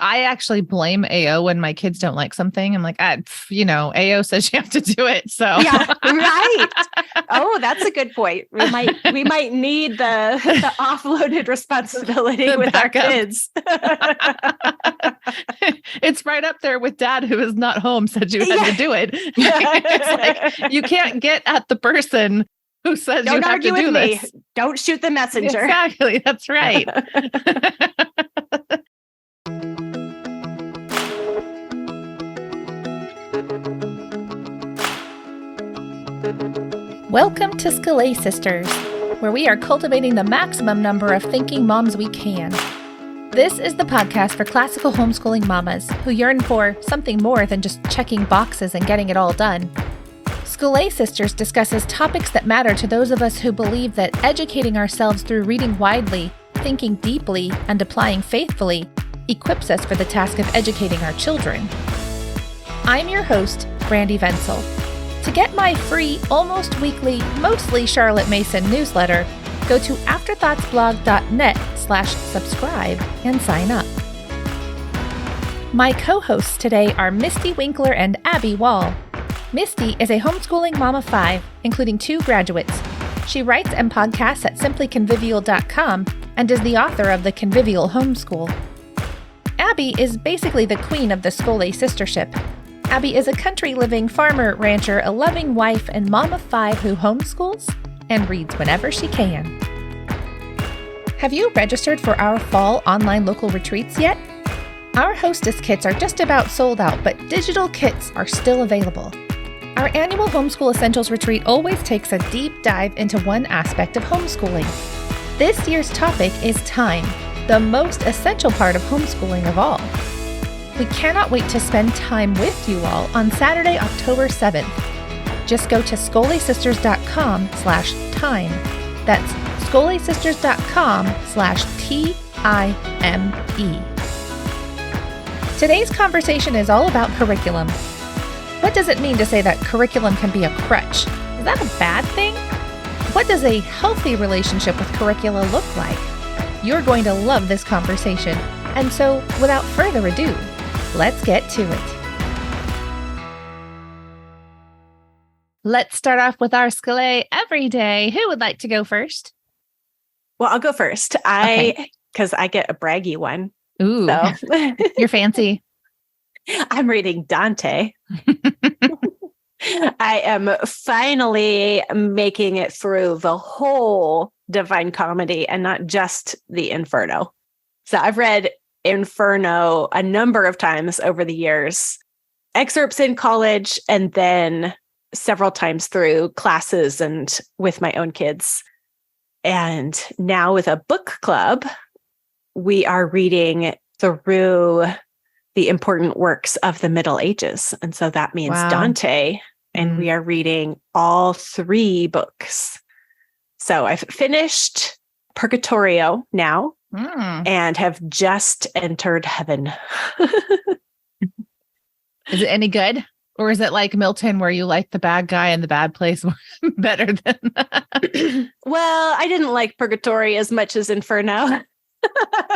I actually blame AO when my kids don't like something. I'm like, AO says you have to do it. So yeah, right. Oh, that's a good point. We might need the offloaded responsibility with our kids. It's right up there with dad, who is not home, said you had to do it. It's like, you can't get at the person who says don't you have argue to do with this. Me. Don't shoot the messenger. Exactly. That's right. Welcome to Scholé Sisters, where we are cultivating the maximum number of thinking moms we can. This is the podcast for classical homeschooling mamas who yearn for something more than just checking boxes and getting it all done. Scholé Sisters discusses topics that matter to those of us who believe that educating ourselves through reading widely, thinking deeply, and applying faithfully equips us for the task of educating our children. I'm your host, Brandy Venzel. To get my free, almost weekly, mostly Charlotte Mason newsletter, go to afterthoughtsblog.net/subscribe and sign up. My co-hosts today are Misty Winkler and Abby Wall. Misty is a homeschooling mom of 5, including 2 graduates. She writes and podcasts at simplyconvivial.com and is the author of The Convivial Homeschool. Abby is basically the queen of the Scholé sistership. Abby is a country-living farmer, rancher, a loving wife, and mom of 5 who homeschools and reads whenever she can. Have you registered for our fall online local retreats yet? Our hostess kits are just about sold out, but digital kits are still available. Our annual Homeschool Essentials retreat always takes a deep dive into one aspect of homeschooling. This year's topic is time, the most essential part of homeschooling of all. We cannot wait to spend time with you all on Saturday, October 7th. Just go to scholésisters.com/time. That's scholésisters.com/TIME. Today's conversation is all about curriculum. What does it mean to say that curriculum can be a crutch? Is that a bad thing? What does a healthy relationship with curricula look like? You're going to love this conversation. And so, without further ado, let's get to it. Let's start off with our Scholé every day. Who would like to go first? Well, I'll go first. Because I get a braggy one. Ooh, so. You're fancy. I'm reading Dante. I am finally making it through the whole Divine Comedy and not just the Inferno. So I've read Inferno a number of times over the years, excerpts in college, and then several times through classes and with my own kids. And now with a book club, we are reading through the important works of the Middle Ages. And so that means Dante, and we are reading all 3 books. So I've finished Purgatorio now. And have just entered heaven. Is it any good? Or is it like Milton, where you like the bad guy in the bad place better than that? Well, I didn't like Purgatory as much as Inferno.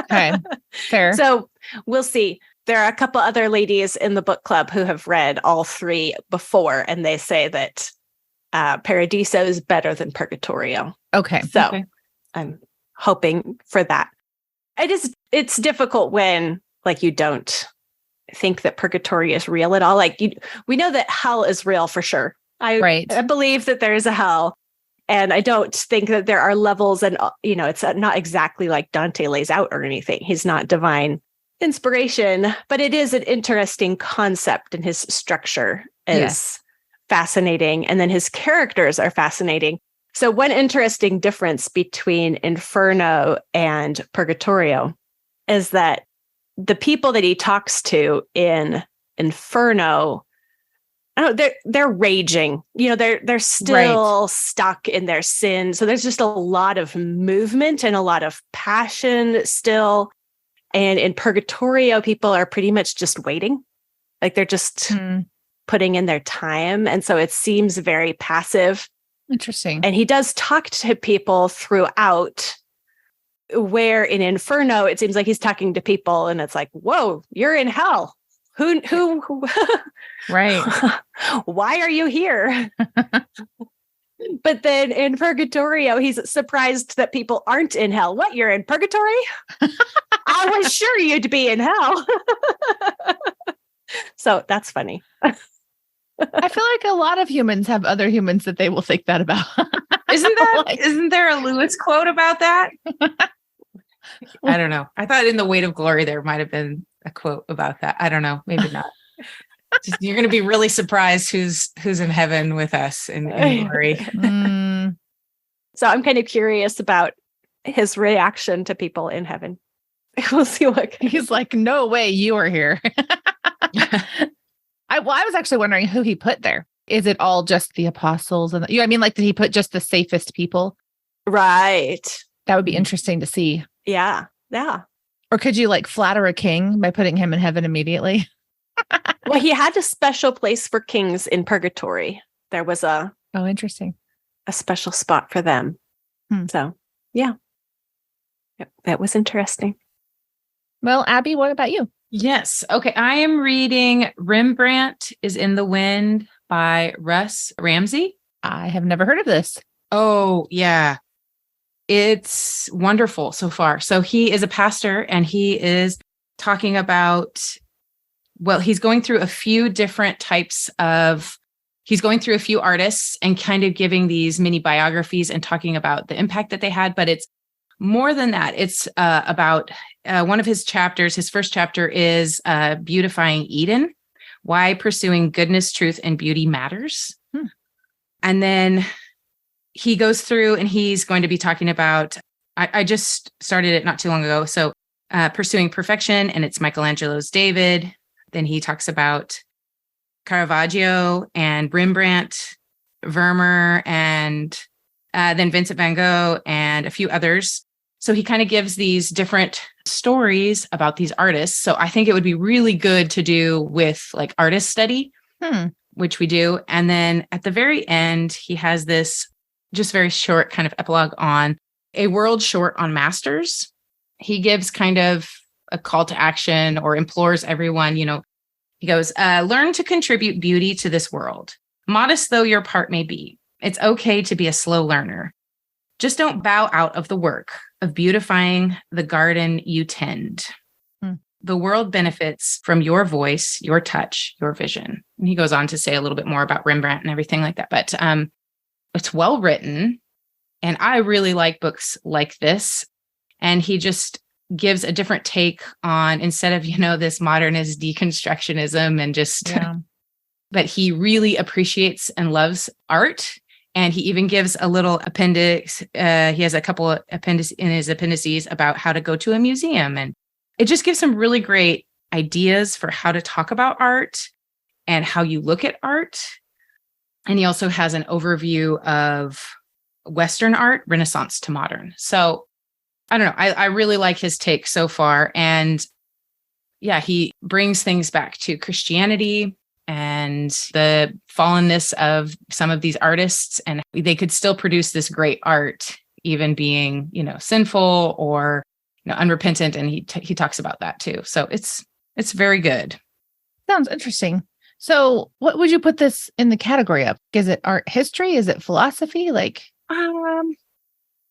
Okay, fair. So we'll see. There are a couple other ladies in the book club who have read all 3 before, and they say that Paradiso is better than Purgatorio. Okay. So I'm hoping for that. It's difficult when you don't think that purgatory is real at all. We know that hell is real for sure. I believe that there is a hell, and I don't think that there are levels, and it's not exactly like Dante lays out or anything. He's not divine inspiration, but it is an interesting concept, and his structure is fascinating, and then his characters are fascinating. So one interesting difference between Inferno and Purgatorio is that the people that he talks to in Inferno, they're raging. They're still stuck in their sin. So there's just a lot of movement and a lot of passion still. And in Purgatorio, people are pretty much just waiting. They're just putting in their time. And so it seems very passive. Interesting. And he does talk to people throughout where in Inferno, it seems like he's talking to people and it's like, whoa, you're in hell. Who Right. why are you here? But then in Purgatorio, he's surprised that people aren't in hell. What, you're in purgatory? I was sure you'd be in hell. So that's funny. I feel like a lot of humans have other humans that they will think that about. Isn't there a Lewis quote about that? I don't know. I thought in The Weight of Glory, there might've been a quote about that. I don't know. Maybe not. You're going to be really surprised who's in heaven with us in glory. So I'm kind of curious about his reaction to people in heaven. We'll see what he's like. No way, you are here. I was actually wondering who he put there. Is it all just the apostles? And I mean, like, did he put just the safest people? Right. That would be interesting to see. Yeah. Yeah. Or could you like flatter a king by putting him in heaven immediately? Well, he had a special place for kings in purgatory. There was interesting. A special spot for them. So, yeah. Yep, that was interesting. Well, Abby, what about you? Yes. Okay. I am reading Rembrandt is in the Wind by Russ Ramsey. I have never heard of this. Oh, yeah. It's wonderful so far. So he is a pastor and he is talking about, he's going through a few different types of, he's going through a few artists and kind of giving these mini biographies and talking about the impact that they had. But it's more than that. It's about one of his chapters. His first chapter is Beautifying Eden, why pursuing goodness, truth, and beauty matters. And then he goes through and he's going to be talking about, I just started it not too long ago. So Pursuing Perfection, and it's Michelangelo's David. Then he talks about Caravaggio and Rembrandt, Vermeer, and then Vincent van Gogh and a few others. So he kind of gives these different stories about these artists. So I think it would be really good to do with like artist study, which we do. And then at the very end, he has this just very short kind of epilogue on a world short on masters. He gives kind of a call to action or implores everyone, he goes, learn to contribute beauty to this world. Modest though your part may be, it's okay to be a slow learner. Just don't bow out of the work of beautifying the garden you tend. The world benefits from your voice, your touch, your vision. And he goes on to say a little bit more about Rembrandt and everything like that. But it's well written. And I really like books like this. And he just gives a different take on, instead of, this modernist deconstructionism and just, but he really appreciates and loves art. And he even gives a little appendix. He has a couple of appendices about how to go to a museum. And it just gives some really great ideas for how to talk about art and how you look at art. And he also has an overview of Western art, Renaissance to modern. So I don't know. I really like his take so far. And yeah, he brings things back to Christianity and the fallenness of some of these artists, and they could still produce this great art, even being, sinful or unrepentant. And he talks about that too. So it's very good. Sounds interesting. So what would you put this in the category of? Is it art history? Is it philosophy?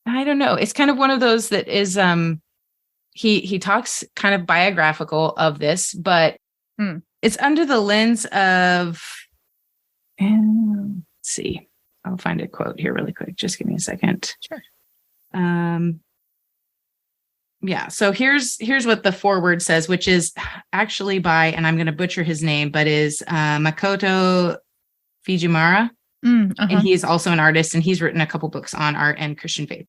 I don't know. It's kind of one of those that is, he talks kind of biographical of this, but it's under the lens of, let's see, I'll find a quote here really quick. Just give me a second. Sure. Yeah. So here's what the foreword says, which is actually by, and I'm going to butcher his name, but is Makoto Fujimura. And he's also an artist, and he's written a couple books on art and Christian faith.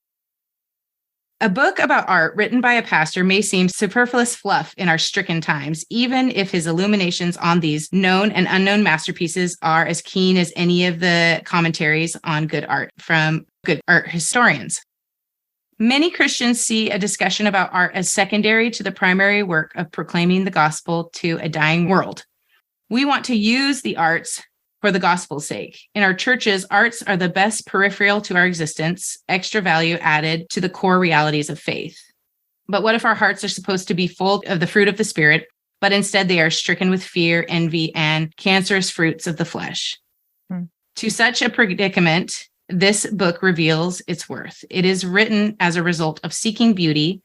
A book about art written by a pastor may seem superfluous fluff in our stricken times, even if his illuminations on these known and unknown masterpieces are as keen as any of the commentaries on good art from good art historians. Many Christians see a discussion about art as secondary to the primary work of proclaiming the gospel to a dying world. We want to use the arts for the gospel's sake. In our churches, arts are the best peripheral to our existence, extra value added to the core realities of faith. But what if our hearts are supposed to be full of the fruit of the Spirit, but instead they are stricken with fear, envy, and cancerous fruits of the flesh? To such a predicament, this book reveals its worth. It is written as a result of seeking beauty,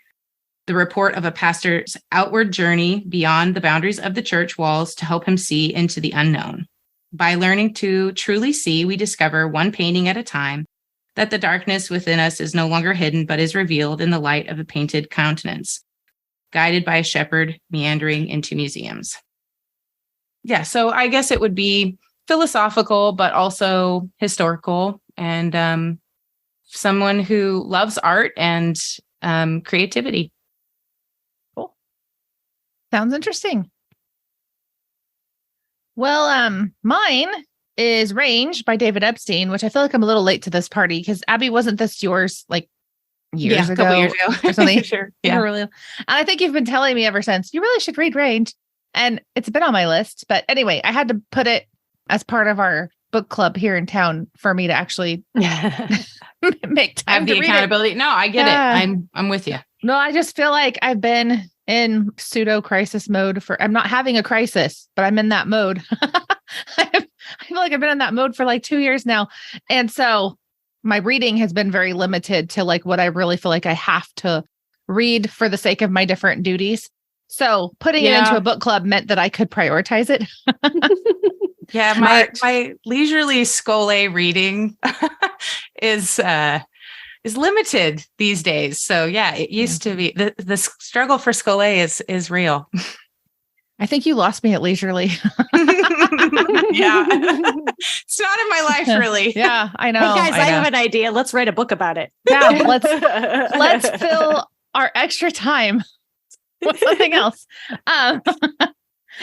the report of a pastor's outward journey beyond the boundaries of the church walls to help him see into the unknown. By learning to truly see, we discover one painting at a time that the darkness within us is no longer hidden, but is revealed in the light of a painted countenance, guided by a shepherd meandering into museums. Yeah, so I guess it would be philosophical, but also historical, and someone who loves art and creativity. Cool. Sounds interesting. Well, mine is Range by David Epstein, which I feel like I'm a little late to this party because Abby, wasn't this yours like years ago? A couple years ago or something? Sure. Yeah. Really, and I think you've been telling me ever since, you really should read Range. And it's been on my list. But anyway, I had to put it as part of our book club here in town for me to actually make time to read accountability. It. No, I get it. I'm with you. No, I just feel like I've been in pseudo crisis mode I'm not having a crisis, but I'm in that mode. I feel like I've been in that mode for like 2 years now. And so my reading has been very limited to like what I really feel like I have to read for the sake of my different duties. So putting it into a book club meant that I could prioritize it. Yeah, my leisurely scole reading is limited these days. So yeah, it used to be the struggle for scole is real. I think you lost me at leisurely. Yeah, it's not in my life really. Yeah, I know. Hey guys, I have an idea. Let's write a book about it. Yeah, let's fill our extra time with something else.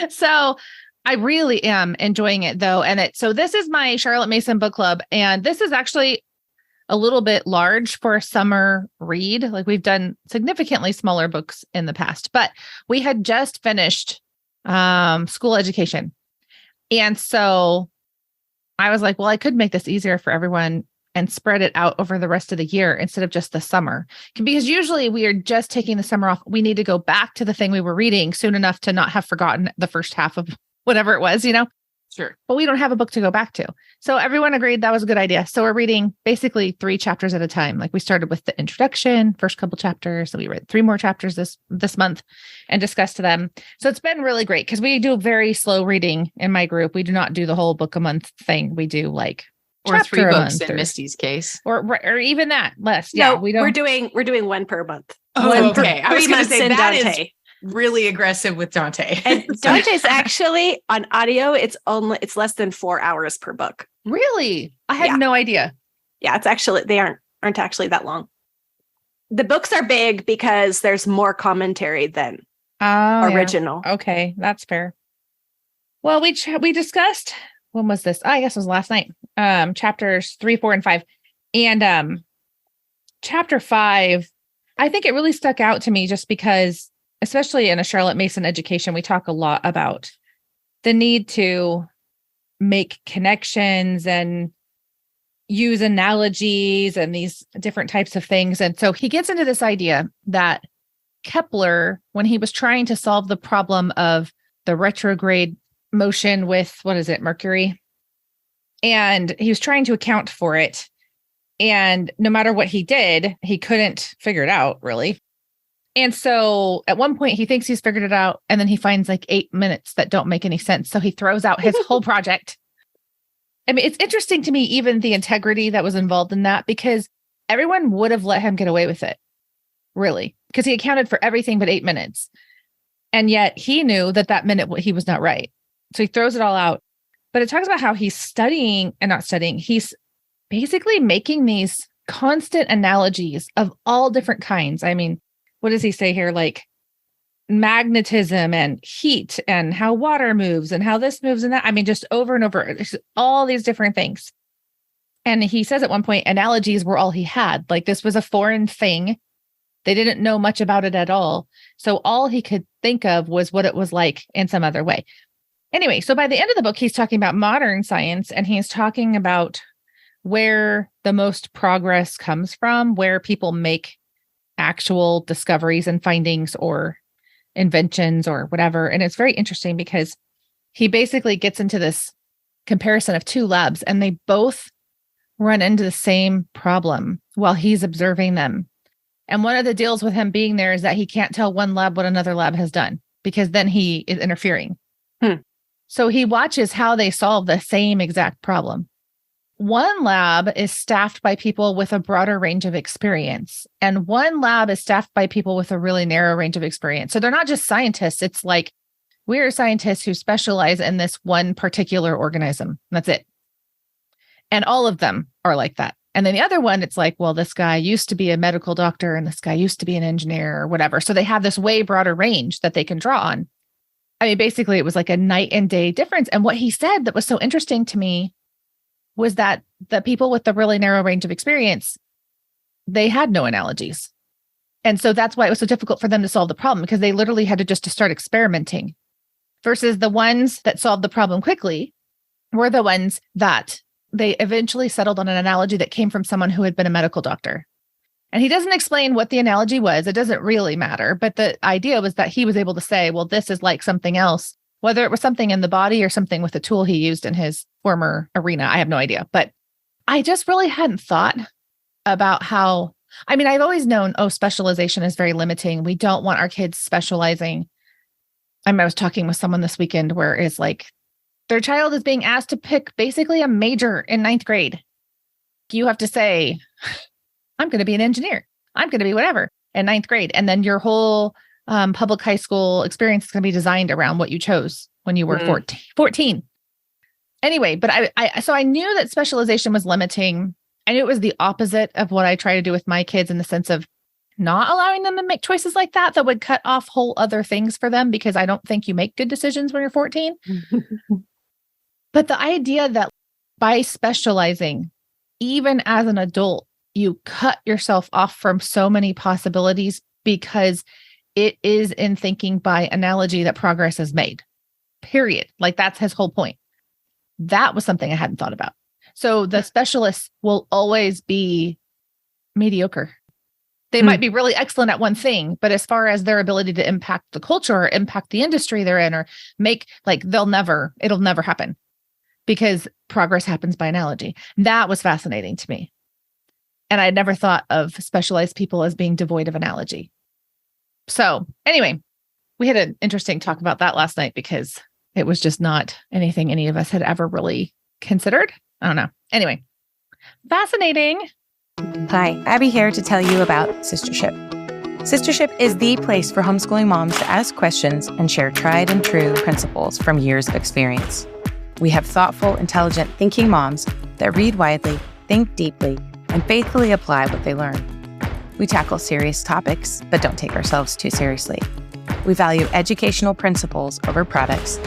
So I really am enjoying it though. And so this is my Charlotte Mason book club. And this is actually a little bit large for a summer read. Like we've done significantly smaller books in the past, but we had just finished school education. And so I was like, well, I could make this easier for everyone and spread it out over the rest of the year instead of just the summer. Because usually we are just taking the summer off. We need to go back to the thing we were reading soon enough to not have forgotten the first half of whatever it was, Sure. But we don't have a book to go back to. So everyone agreed that was a good idea. So we're reading basically 3 chapters at a time. Like we started with the introduction, first couple chapters. So we read 3 more chapters this month and discussed them. So it's been really great because we do very slow reading in my group. We do not do the whole book a month thing. We do like or 3 books in or, Misty's case, or even that less. No, yeah, we don't. We're doing 1 per month. Oh, okay. I was going to say that Dante. is really aggressive with Dante. And Dante's actually on audio. It's less than 4 hours per book. Really? I had no idea. Yeah, it's actually, they aren't actually that long. The books are big because there's more commentary than original. Yeah. Okay, that's fair. Well, we discussed, when was this? I guess it was last night. Chapters 3, 4, and 5. And chapter 5, I think it really stuck out to me just because, especially in a Charlotte Mason education, we talk a lot about the need to make connections and use analogies and these different types of things. And so he gets into this idea that Kepler, when he was trying to solve the problem of the retrograde motion with, Mercury, and he was trying to account for it. And no matter what he did, he couldn't figure it out, really. And so at one point he thinks he's figured it out, and then he finds like 8 minutes that don't make any sense. So he throws out his whole project. I mean, it's interesting to me, even the integrity that was involved in that, because everyone would have let him get away with it, really, because he accounted for everything but 8 minutes. And yet he knew that minute he was not right. So he throws it all out. But it talks about how he's he's basically making these constant analogies of all different kinds. I mean, what does he say here? Like magnetism and heat and how water moves and how this moves and that. I mean, just over and over, there's all these different things. And he says at one point, analogies were all he had. Like this was a foreign thing. They didn't know much about it at all. So all he could think of was what it was like in some other way. Anyway, so by the end of the book, he's talking about modern science, and he's talking about where the most progress comes from, where people make actual discoveries and findings or inventions or whatever. And it's very interesting because he basically gets into this comparison of two labs and they both run into the same problem while he's observing them. And one of the deals with him being there is that he can't tell one lab what another lab has done because then he is interfering. So he watches how they solve the same exact problem. One lab is staffed by people with a broader range of experience, and one lab is staffed by people with a really narrow range of experience. So they're not just scientists. It's like we're scientists who specialize in this one particular organism. That's it. And all of them are like that. And then the other one, it's like, well, this guy used to be a medical doctor and this guy used to be an engineer or whatever. So they have this way broader range that they can draw on. I mean, basically, it was like a night and day difference. And what he said that was so interesting to me was that the people with the really narrow range of experience, they had no analogies. And so that's why it was so difficult for them to solve the problem, because they literally had to start experimenting, versus the ones that solved the problem quickly were the ones that they eventually settled on an analogy that came from someone who had been a medical doctor. And he doesn't explain what the analogy was. It doesn't really matter. But the idea was that he was able to say, well, this is like something else, whether it was something in the body or something with a tool he used in his former arena. I have no idea. But I just really hadn't thought about how, I mean, I've always known, specialization is very limiting. We don't want our kids specializing. I was talking with someone this weekend where it's like their child is being asked to pick basically a major in 9th grade. You have to say, I'm going to be an engineer. I'm going to be whatever in 9th grade. And then your whole public high school experience is going to be designed around what you chose when you were 14. Anyway, but I knew that specialization was limiting. I knew it was the opposite of what I try to do with my kids, in the sense of not allowing them to make choices like that would cut off whole other things for them, because I don't think you make good decisions when you're 14. But the idea that by specializing, even as an adult, you cut yourself off from so many possibilities, because it is in thinking by analogy that progress is made, period. Like that's his whole point. That was something I hadn't thought about. So the specialists will always be mediocre. They might be really excellent at one thing, but as far as their ability to impact the culture or impact the industry they're in, or make, like, it'll never happen, because progress happens by analogy. That was fascinating to me. And I had never thought of specialized people as being devoid of analogy. So anyway, we had an interesting talk about that last night, because it was just not anything any of us had ever really considered. I don't know. Anyway, fascinating. Hi, Abby here to tell you about Sistership. Sistership is the place for homeschooling moms to ask questions and share tried and true principles from years of experience. We have thoughtful, intelligent, thinking moms that read widely, think deeply, and faithfully apply what they learn. We tackle serious topics, but don't take ourselves too seriously. We value educational principles over products,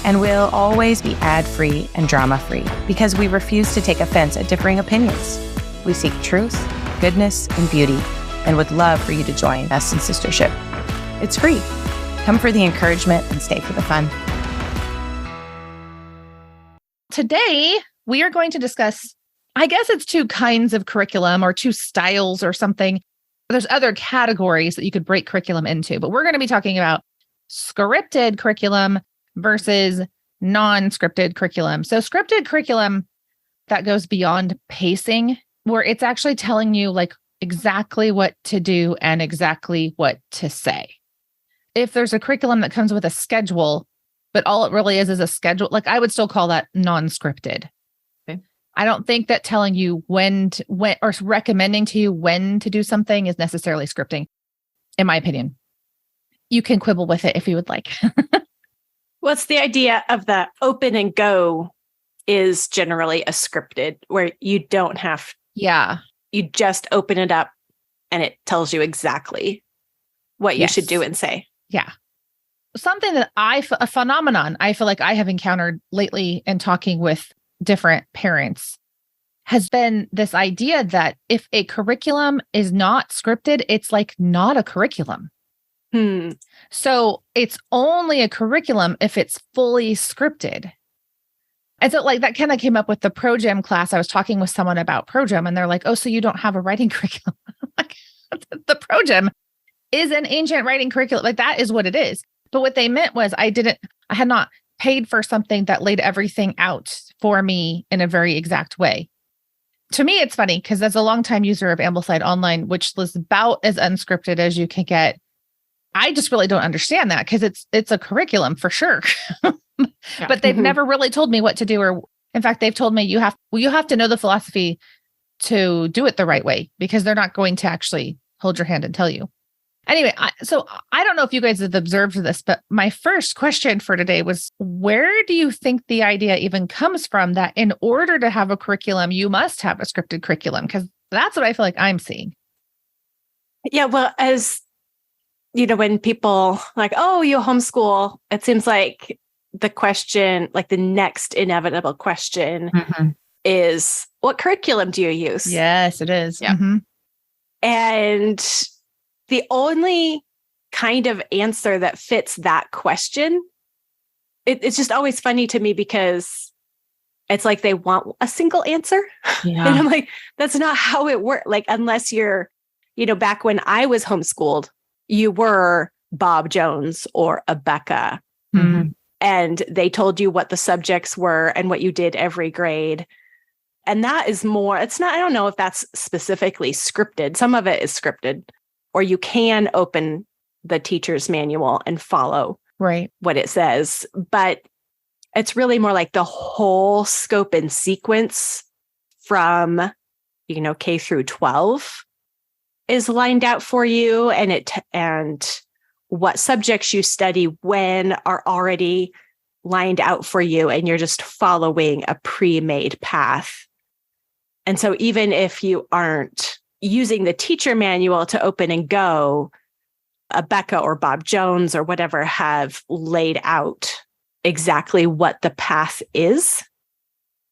and we'll always be ad-free and drama-free, because we refuse to take offense at differing opinions. We seek truth, goodness, and beauty, and would love for you to join us in Sistership. It's free. Come for the encouragement and stay for the fun. Today, we are going to discuss, I guess it's two kinds of curriculum, or two styles or something. There's other categories that you could break curriculum into, but we're going to be talking about scripted curriculum versus non-scripted curriculum. So scripted curriculum that goes beyond pacing, where it's actually telling you like exactly what to do and exactly what to say. If there's a curriculum that comes with a schedule, but all it really is a schedule, like I would still call that non-scripted. I don't think that telling you when or recommending to you when to do something is necessarily scripting, in my opinion. You can quibble with it if you would like. What's the idea of the open and go is generally a scripted, where you don't have, you just open it up and it tells you exactly what you should do and say. Yeah. Something that a phenomenon I feel like I have encountered lately in talking with different parents has been this idea that if a curriculum is not scripted, it's like not a curriculum. So it's only a curriculum if it's fully scripted. And so like that kind of came up with the ProGym class. I was talking with someone about ProGym and they're like, oh, so you don't have a writing curriculum? I'm like, the Progem is an ancient writing curriculum. Like that is what it is. But what they meant was I had not paid for something that laid everything out for me in a very exact way. To me, it's funny because as a longtime user of Ambleside Online, which was about as unscripted as you can get, I just really don't understand that because it's a curriculum for sure. But they've never really told me what to do. Or in fact, they've told me you have to know the philosophy to do it the right way because they're not going to actually hold your hand and tell you. Anyway, so I don't know if you guys have observed this, but my first question for today was, where do you think the idea even comes from that in order to have a curriculum, you must have a scripted curriculum? Because that's what I feel like I'm seeing. Yeah, well, as you know, when people like, oh, you homeschool, it seems like the question, like the next inevitable question is, what curriculum do you use? Yes, it is. Yeah. And the only kind of answer that fits that question, it's just always funny to me because it's like they want a single answer. Yeah. And I'm like, that's not how it works. Like, unless you're, back when I was homeschooled, you were Bob Jones or a Becca. And they told you what the subjects were and what you did every grade. And that is more, it's not, I don't know if that's specifically scripted. Some of it is scripted, or you can open the teacher's manual and follow what it says. But it's really more like the whole scope and sequence from, K through 12 is lined out for you. And what subjects you study when are already lined out for you. And you're just following a pre-made path. And so even if you aren't using the teacher manual to open and go, a Becca or Bob Jones or whatever have laid out exactly what the path is.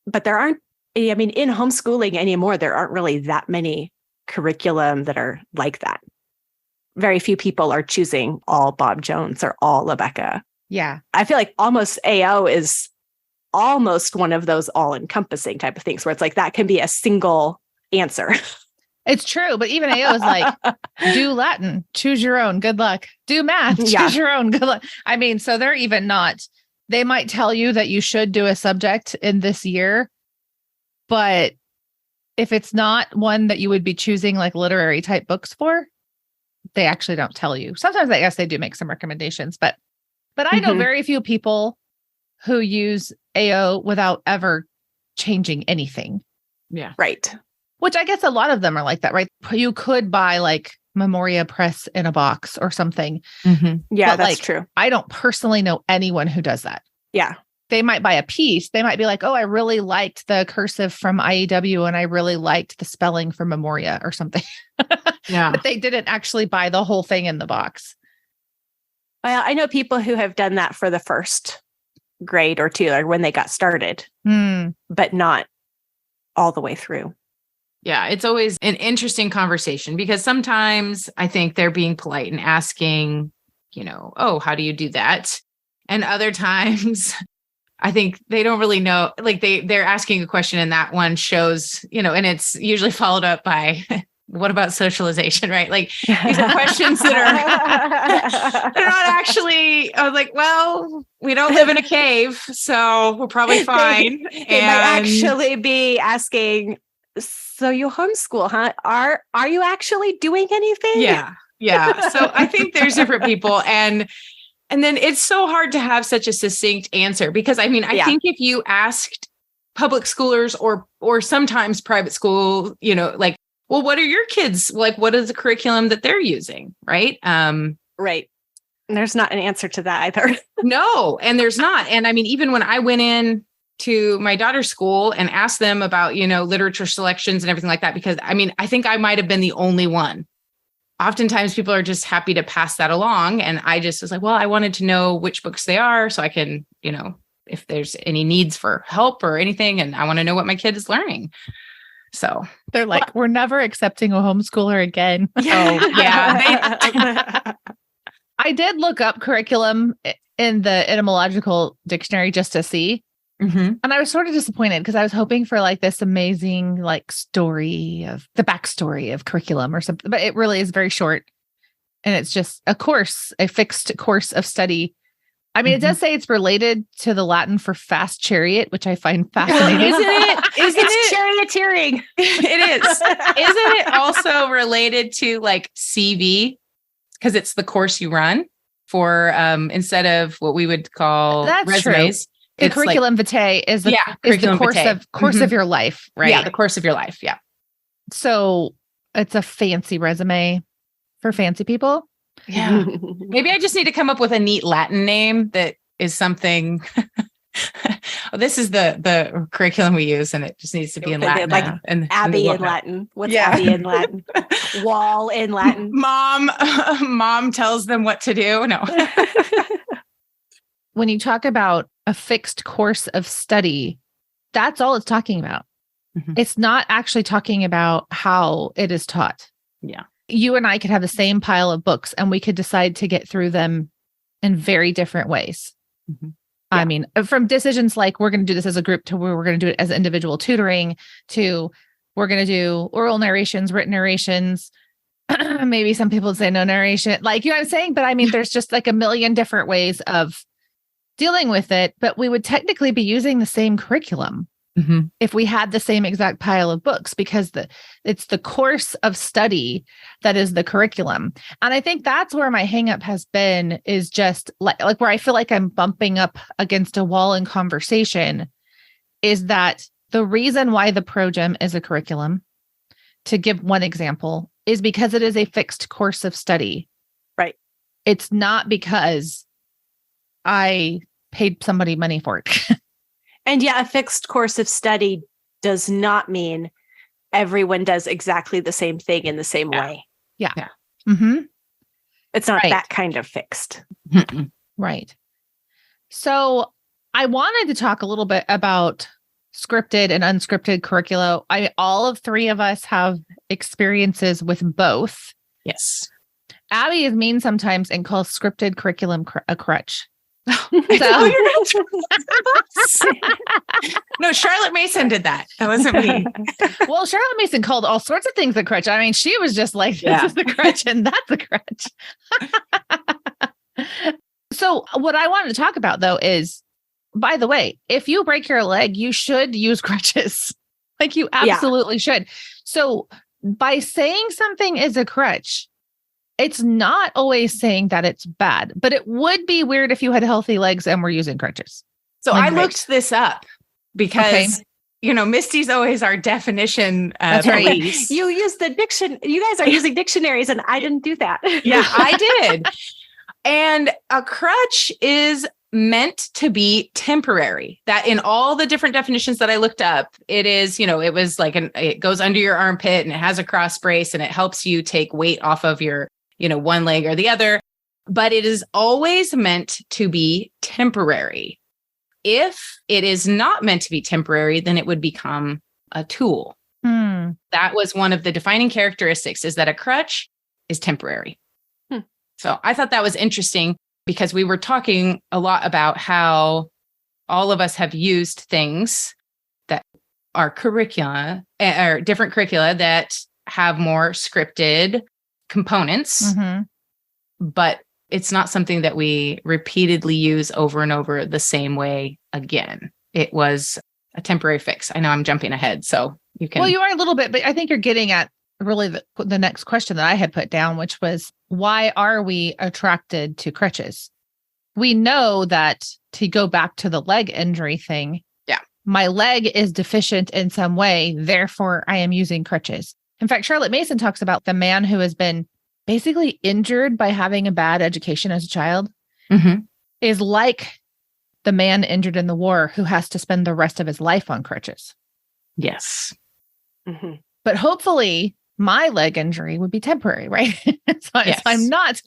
But there aren't, in homeschooling anymore, there aren't really that many curriculum that are like that. Very few people are choosing all Bob Jones or all Becca. Yeah. I feel like almost AO is almost one of those all-encompassing type of things where it's like that can be a single answer. It's true, but even AO is like, do Latin, choose your own, good luck. Do math, choose your own, good luck. So they're even not, they might tell you that you should do a subject in this year, but if it's not one that you would be choosing like literary type books for, they actually don't tell you. Sometimes I guess they do make some recommendations, but I know very few people who use AO without ever changing anything. Yeah. Right. Which I guess a lot of them are like that, right? You could buy like Memoria Press in a box or something. Yeah, but that's true. I don't personally know anyone who does that. Yeah. They might buy a piece. They might be like, oh, I really liked the cursive from IEW and I really liked the spelling from Memoria or something. Yeah. But they didn't actually buy the whole thing in the box. Well, I know people who have done that for the first grade or two, or when they got started, but not all the way through. Yeah, it's always an interesting conversation because sometimes I think they're being polite and asking, oh, how do you do that? And other times I think they don't really know, like they're asking a question and that one shows, and it's usually followed up by, what about socialization, right? Like these are questions that are they're not actually, I was like, well, we don't live in a cave, so we're probably fine. They might actually be asking, so you homeschool, huh? Are you actually doing anything? Yeah. Yeah. So I think there's different people and then it's so hard to have such a succinct answer because I think if you asked public schoolers or sometimes private school, like, well, what are your kids like? What is the curriculum that they're using? Right. Right. And there's not an answer to that either. No, and there's not. And even when I went in to my daughter's school and asked them about, literature selections and everything like that, because I think I might have been the only one. Oftentimes people are just happy to pass that along. And I just was like, well, I wanted to know which books they are so I can, if there's any needs for help or anything, and I want to know what my kid is learning. So they're like, we're never accepting a homeschooler again. Yeah. Oh, yeah. I did look up curriculum in the etymological dictionary just to see. Mm-hmm. And I was sort of disappointed because I was hoping for like this amazing like story of the backstory of curriculum or something, but it really is very short. And it's just a fixed course of study. I mean, it does say it's related to the Latin for fast chariot, which I find fascinating. Isn't it? It's charioteering. It is. Isn't it also related to like CV? Because it's the course you run for instead of what we would call resumes. True. The curriculum vitae is the course of your life, right? Yeah, the course of your life. Yeah. So it's a fancy resume for fancy people. Yeah. Maybe I just need to come up with a neat Latin name that is something. This is the curriculum we use, and it just needs to be in Latin. Like Abby in Latin. What's Abby in Latin? Wall in Latin. Mom tells them what to do. No. When you talk about a fixed course of study, that's all it's talking about. Mm-hmm. It's not actually talking about how it is taught. Yeah. You and I could have the same pile of books and we could decide to get through them in very different ways. Mm-hmm. Yeah. I mean, from decisions like we're going to do this as a group to where we're going to do it as individual tutoring to we're going to do oral narrations, written narrations. Maybe some people would say no narration. Like, you know what I'm saying? But I mean, there's just like a million different ways of dealing with it, but we would technically be using the same curriculum if we had the same exact pile of books, because it's the course of study that is the curriculum. And I think that's where my hang up has been, is just like where I feel like I'm bumping up against a wall in conversation, is that the reason why the ProGym is a curriculum, to give one example, is because it is a fixed course of study. Right. It's not because I paid somebody money for it. And yeah, a fixed course of study does not mean everyone does exactly the same thing in the same way. Yeah. Mm-hmm. It's not that kind of fixed. Right. So I wanted to talk a little bit about scripted and unscripted curricula. All of three of us have experiences with both. Yes. Abby is mean sometimes and calls scripted curriculum a crutch. No, Charlotte Mason did that. That wasn't me. Well, Charlotte Mason called all sorts of things a crutch. I mean, she was just like, this is the crutch and that's a crutch. So what I wanted to talk about, though, is, by the way, if you break your leg, you should use crutches. Like, you absolutely should. So by saying something is a crutch, it's not always saying that it's bad, but it would be weird if you had healthy legs and were using crutches. So I looked this up because, Misty's always our definition. That's right. You use the you guys are using dictionaries, and I didn't do that. Yeah, I did. And a crutch is meant to be temporary. That in all the different definitions that I looked up, it is, it was like it goes under your armpit and it has a cross brace and it helps you take weight off of your one leg or the other, but it is always meant to be temporary. If it is not meant to be temporary, then it would become a tool. That was one of the defining characteristics, is that a crutch is temporary. So I thought that was interesting, because we were talking a lot about how all of us have used things that are curricula or different curricula that have more scripted components, but it's not something that we repeatedly use over and over the same way again. It was a temporary fix. I know I'm jumping ahead, so you can. Well, you are a little bit, but I think you're getting at really the next question that I had put down, which was, why are we attracted to crutches? We know that, to go back to the leg injury thing, my leg is deficient in some way, therefore I am using crutches. In fact, Charlotte Mason talks about the man who has been basically injured by having a bad education as a child is like the man injured in the war who has to spend the rest of his life on crutches. Yes. But hopefully my leg injury would be temporary, right? So I'm not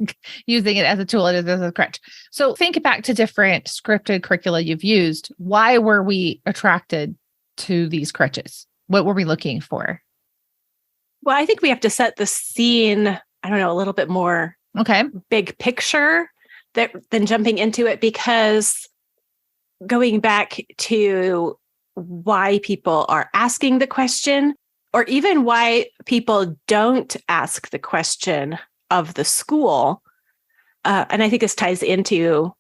using it as a tool, it is as a crutch. So think back to different scripted curricula you've used. Why were we attracted to these crutches? What were we looking for? Well, I think we have to set the scene, I don't know, a little bit more big picture than jumping into it, because going back to why people are asking the question, or even why people don't ask the question of the school. And I think this ties into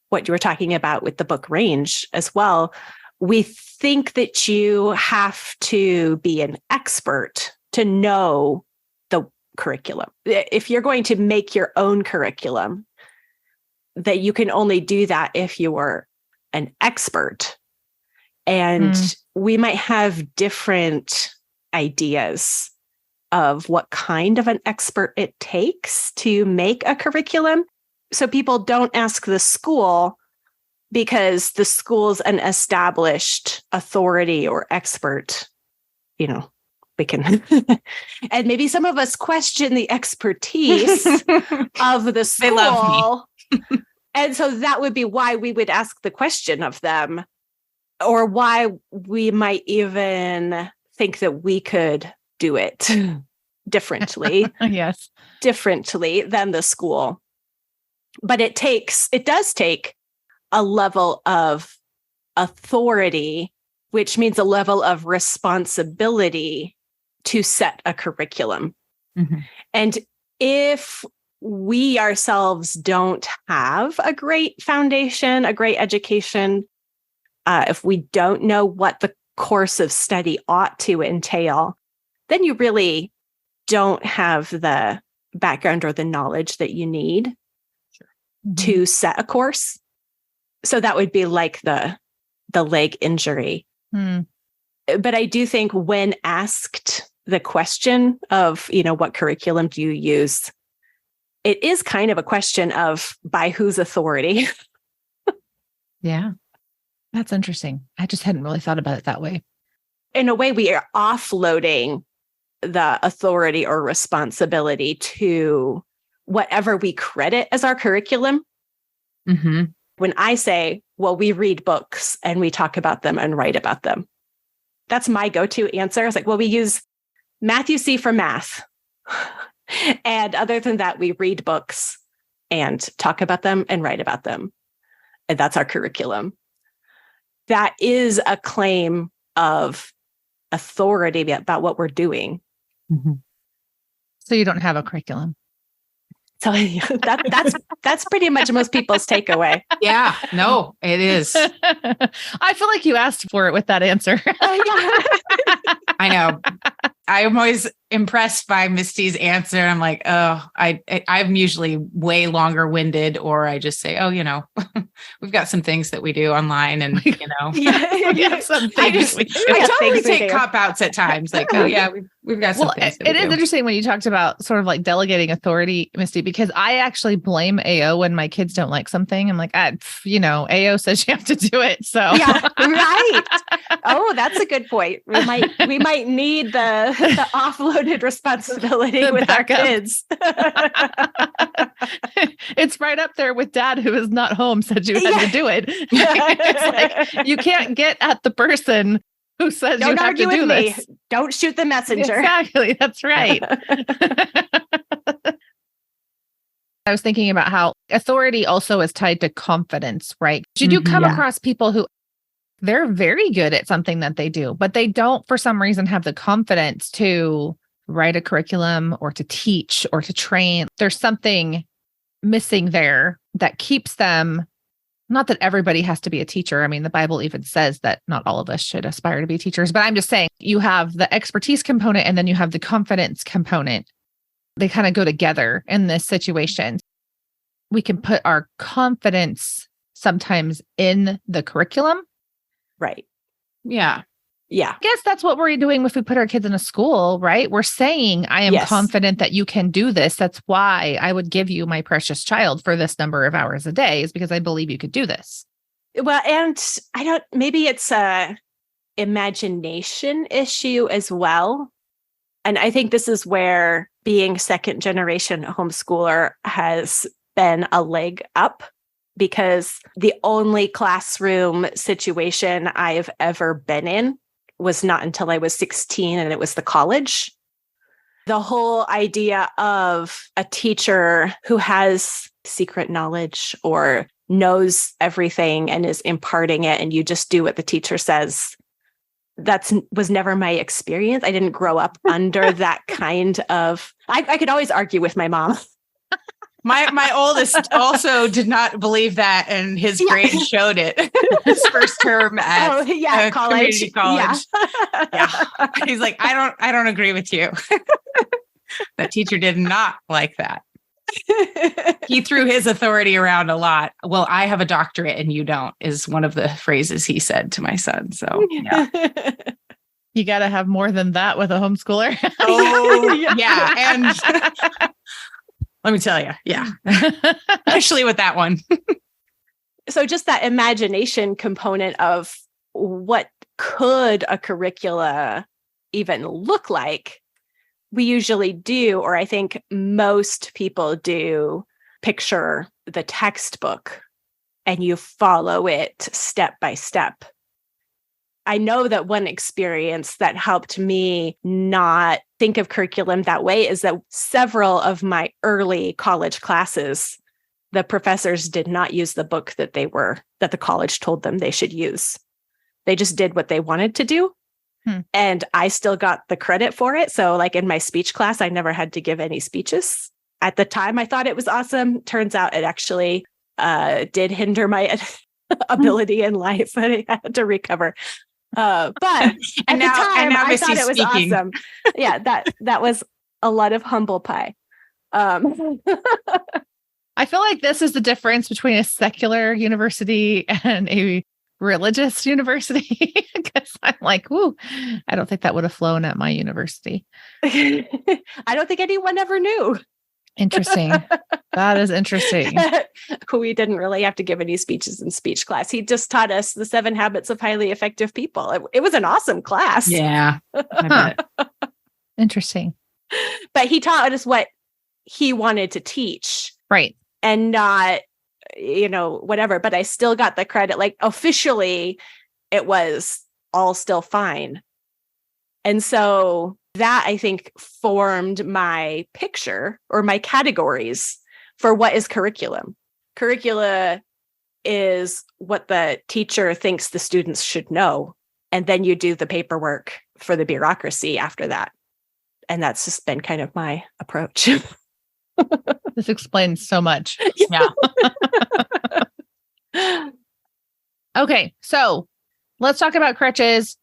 what you were talking about with the book range as well. We think that you have to be an expert to know the curriculum. If you're going to make your own curriculum, that you can only do that if you are an expert. And we might have different ideas of what kind of an expert it takes to make a curriculum. So people don't ask the school because the school's an established authority or expert. You know, we can, and maybe some of us question the expertise of the school. They love me. And so that would be why we would ask the question of them, or why we might even think that we could do it differently. Yes. Differently than the school. But it does take a level of authority, which means a level of responsibility to set a curriculum. Mm-hmm. And if we ourselves don't have a great foundation, a great education, if we don't know what the course of study ought to entail, then you really don't have the background or the knowledge that you need to set a course. So that would be like the leg injury. But I do think when asked the question of, what curriculum do you use, it is kind of a question of by whose authority. Yeah. That's interesting. I just hadn't really thought about it that way. In a way, we are offloading the authority or responsibility to whatever we credit as our curriculum. Mm-hmm. When I say, well, we read books and we talk about them and write about them, that's my go-to answer. It's like, well, we use Matthew C for math. And other than that, we read books and talk about them and write about them. And that's our curriculum. That is a claim of authority about what we're doing. Mm-hmm. So you don't have a curriculum. So that's pretty much most people's takeaway. Yeah, no, it is. I feel like you asked for it with that answer. I know. I'm always impressed by Misty's answer. I'm like, oh, I'm usually way longer winded, or I just say, oh, we've got some things that we do online, and we have some things. I totally take cop outs at times. Like, oh yeah, we've got some things. It is interesting when you talked about sort of like delegating authority, Misty, because I actually blame AO when my kids don't like something. I'm like, AO says you have to do it. So yeah, right. Oh, that's a good point. We might need the offloaded responsibility with our kids. It's right up there with dad, who is not home, said you had to do it. It's like, you can't get at the person who says you have to do this. Don't shoot the messenger. Exactly. That's right. I was thinking about how authority also is tied to confidence, right? You do come across people who they're very good at something that they do, but they don't, for some reason, have the confidence to write a curriculum or to teach or to train. There's something missing there that keeps them. Not that everybody has to be a teacher. I mean, the Bible even says that not all of us should aspire to be teachers, but I'm just saying you have the expertise component and then you have the confidence component. They kind of go together in this situation. We can put our confidence sometimes in the curriculum. Right. Yeah. Yeah. I guess that's what we're doing if we put our kids in a school, right? We're saying, I am confident that you can do this. That's why I would give you my precious child for this number of hours a day, is because I believe you could do this. Well, and maybe it's a imagination issue as well. And I think this is where being second generation homeschooler has been a leg up, because the only classroom situation I've ever been in was not until I was 16, and it was the college. The whole idea of a teacher who has secret knowledge or knows everything and is imparting it, and you just do what the teacher says. Was never my experience. I didn't grow up under that kind of, I could always argue with my mom. My oldest also did not believe that, and his grade showed it. His first term at community college. Yeah. He's like, I don't agree with you. That teacher did not like that. He threw his authority around a lot. Well, I have a doctorate and you don't, is one of the phrases he said to my son. So yeah. You got to have more than that with a homeschooler. Oh, yeah. And let me tell you, yeah, especially with that one. So just that imagination component of what could a curricula even look like, we usually do, or I think most people do, picture the textbook and you follow it step by step. I know that one experience that helped me not think of curriculum that way is that several of my early college classes, the professors did not use the book that the college told them they should use. They just did what they wanted to do. And I still got the credit for it. So like in my speech class, I never had to give any speeches. At the time, I thought it was awesome. Turns out it actually did hinder my ability in life, and I had to recover. But at the time, I thought it was awesome. Yeah, that was a lot of humble pie. I feel like this is the difference between a secular university and a religious university, because I'm like, ooh, I don't think that would have flown at my university. I don't think anyone ever knew. Interesting. That is interesting. We didn't really have to give any speeches in speech class. He just taught us the 7 habits of highly effective people. It was an awesome class. Yeah. I bet. Interesting. But he taught us what he wanted to teach. Right. And not, whatever. But I still got the credit. Like officially, it was all still fine. And so that, I think, formed my picture or my categories for what is curriculum. Curricula is what the teacher thinks the students should know. And then you do the paperwork for the bureaucracy after that. And that's just been kind of my approach. This explains so much. Yeah. Okay, so let's talk about crutches.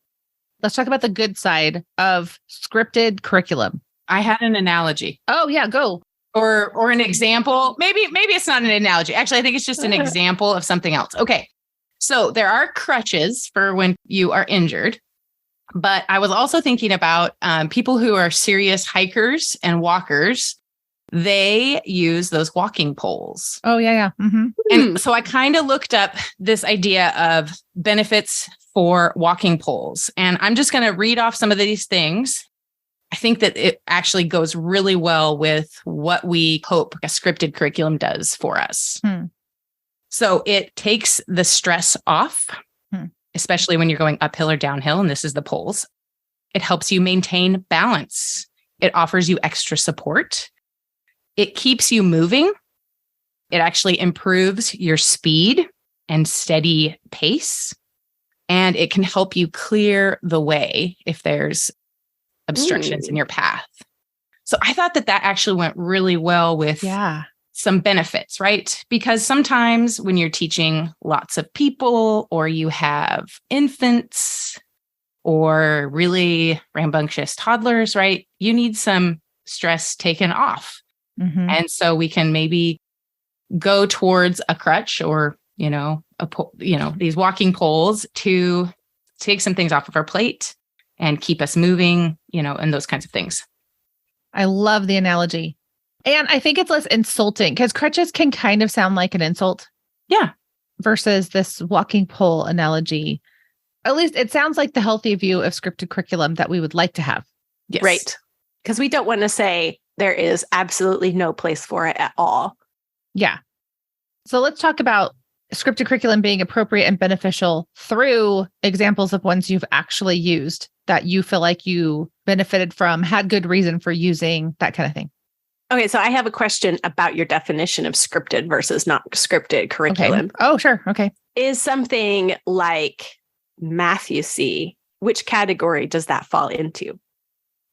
Let's talk about the good side of scripted curriculum. I had an analogy. Oh, yeah, go. Or an example. Maybe it's not an analogy. Actually, I think it's just an example of something else. Okay. So there are crutches for when you are injured. But I was also thinking about people who are serious hikers and walkers. They use those walking poles. Oh, yeah. Mm-hmm. And so I kind of looked up this idea of benefits for walking poles. And I'm just going to read off some of these things. I think that it actually goes really well with what we hope a scripted curriculum does for us. So it takes the stress off, especially when you're going uphill or downhill. And this is the poles. It helps you maintain balance. It offers you extra support. It keeps you moving. It actually improves your speed and steady pace. And it can help you clear the way if there's obstructions in your path. So I thought that actually went really well with some benefits, right? Because sometimes when you're teaching lots of people, or you have infants or really rambunctious toddlers, right? You need some stress taken off. Mm-hmm. And so we can maybe go towards a crutch or, these walking poles to take some things off of our plate and keep us moving, and those kinds of things. I love the analogy. And I think it's less insulting because crutches can kind of sound like an insult. Yeah. Versus this walking pole analogy. At least it sounds like the healthy view of scripted curriculum that we would like to have. Yes. Right. Because we don't want to say there is absolutely no place for it at all. Yeah. So let's talk about scripted curriculum being appropriate and beneficial through examples of ones you've actually used that you feel like you benefited from, had good reason for using, that kind of thing. Okay, so I have a question about your definition of scripted versus not scripted curriculum. Okay. Oh, sure. Okay. Is something like Math-U-See, which category does that fall into?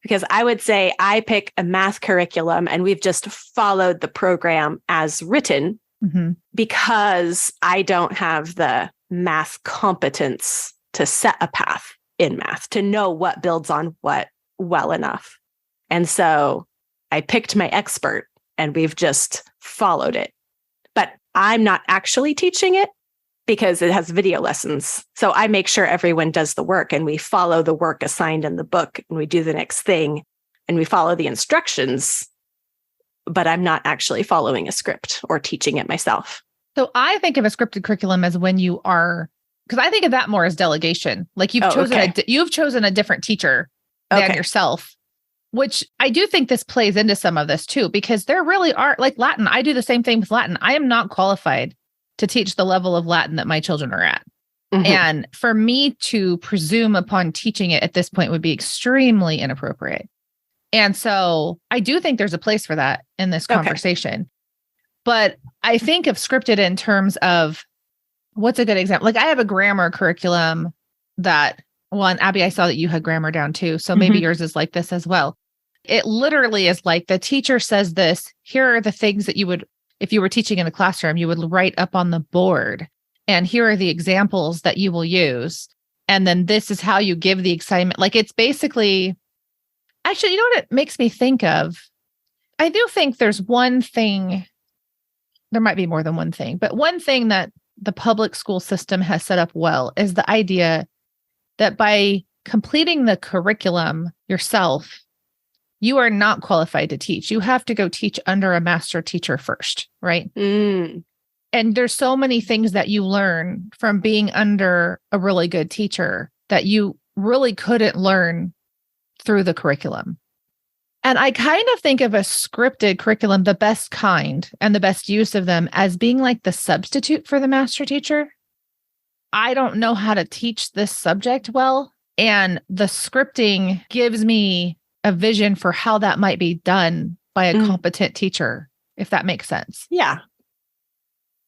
Because I would say I pick a math curriculum and we've just followed the program as written because I don't have the math competence to set a path in math, to know what builds on what well enough. And so I picked my expert and we've just followed it. But I'm not actually teaching it because it has video lessons. So I make sure everyone does the work and we follow the work assigned in the book and we do the next thing and we follow the instructions, but I'm not actually following a script or teaching it myself. So I think of a scripted curriculum as when you are, because I think of that more as delegation. Like you've chosen a different teacher than yourself, which I do think this plays into some of this too, because there really are, like Latin. I do the same thing with Latin. I am not qualified to teach the level of Latin that my children are at. And for me to presume upon teaching it at this point would be extremely inappropriate. And so I do think there's a place for that in this conversation. But I think of scripted in terms of what's a good example? Like I have a grammar curriculum that, well, and Abby, I saw that you had grammar down too. So maybe yours is like this as well. It literally is like the teacher says this, here are the things that you would, if you were teaching in a classroom, you would write up on the board. And here are the examples that you will use. And then this is how you give the assignment. Like it's basically, actually, you know what it makes me think of? I do think there's one thing, there might be more than one thing, but one thing that the public school system has set up well is the idea that by completing the curriculum yourself, you are not qualified to teach. You have to go teach under a master teacher first, right? And there's so many things that you learn from being under a really good teacher that you really couldn't learn through the curriculum. And I kind of think of a scripted curriculum, the best kind and the best use of them, as being like the substitute for the master teacher. I don't know how to teach this subject well, and the scripting gives me a vision for how that might be done by a competent teacher, if that makes sense. Yeah.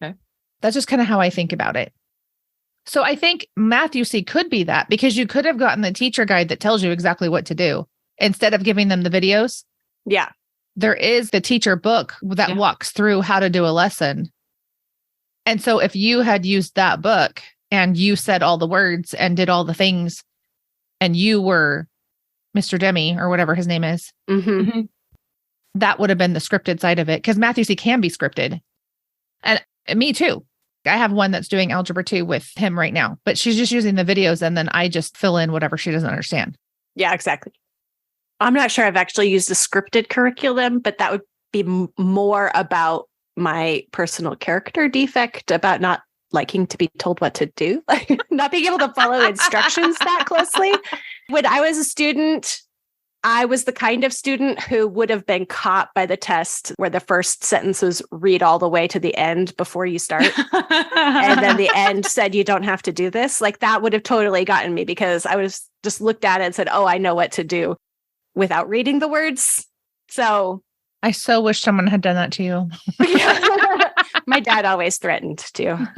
Okay. That's just kind of how I think about it. So I think Math-U-See could be that, because you could have gotten the teacher guide that tells you exactly what to do instead of giving them the videos. Yeah. There is the teacher book that walks through how to do a lesson. And so if you had used that book and you said all the words and did all the things and you were Mr. Demi or whatever his name is, that would have been the scripted side of it, because Math-U-See can be scripted. And me too. I have one that's doing algebra 2 with him right now, but she's just using the videos and then I just fill in whatever she doesn't understand. Yeah, exactly. I'm not sure I've actually used a scripted curriculum, but that would be more about my personal character defect about not liking to be told what to do, like not being able to follow instructions that closely. When I was a student, I was the kind of student who would have been caught by the test where the first sentence was read all the way to the end before you start. And then the end said, you don't have to do this. Like that would have totally gotten me, because I was just looked at it and said, oh, I know what to do without reading the words. So I so wish someone had done that to you. My dad always threatened to.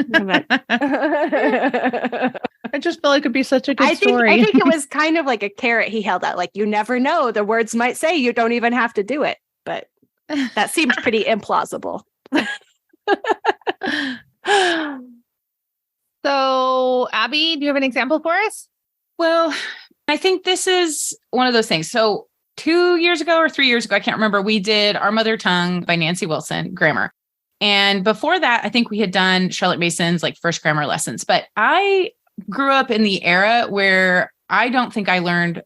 I just feel like it'd be such a good story. I think it was kind of like a carrot he held out. Like, you never know. The words might say you don't even have to do it. But that seemed pretty implausible. So, Abby, do you have an example for us? Well, I think this is one of those things. So 2 years ago or 3 years ago, I can't remember, we did Our Mother Tongue by Nancy Wilson, grammar. And before that, I think we had done Charlotte Mason's like first grammar lessons. But I grew up in the era where I don't think I learned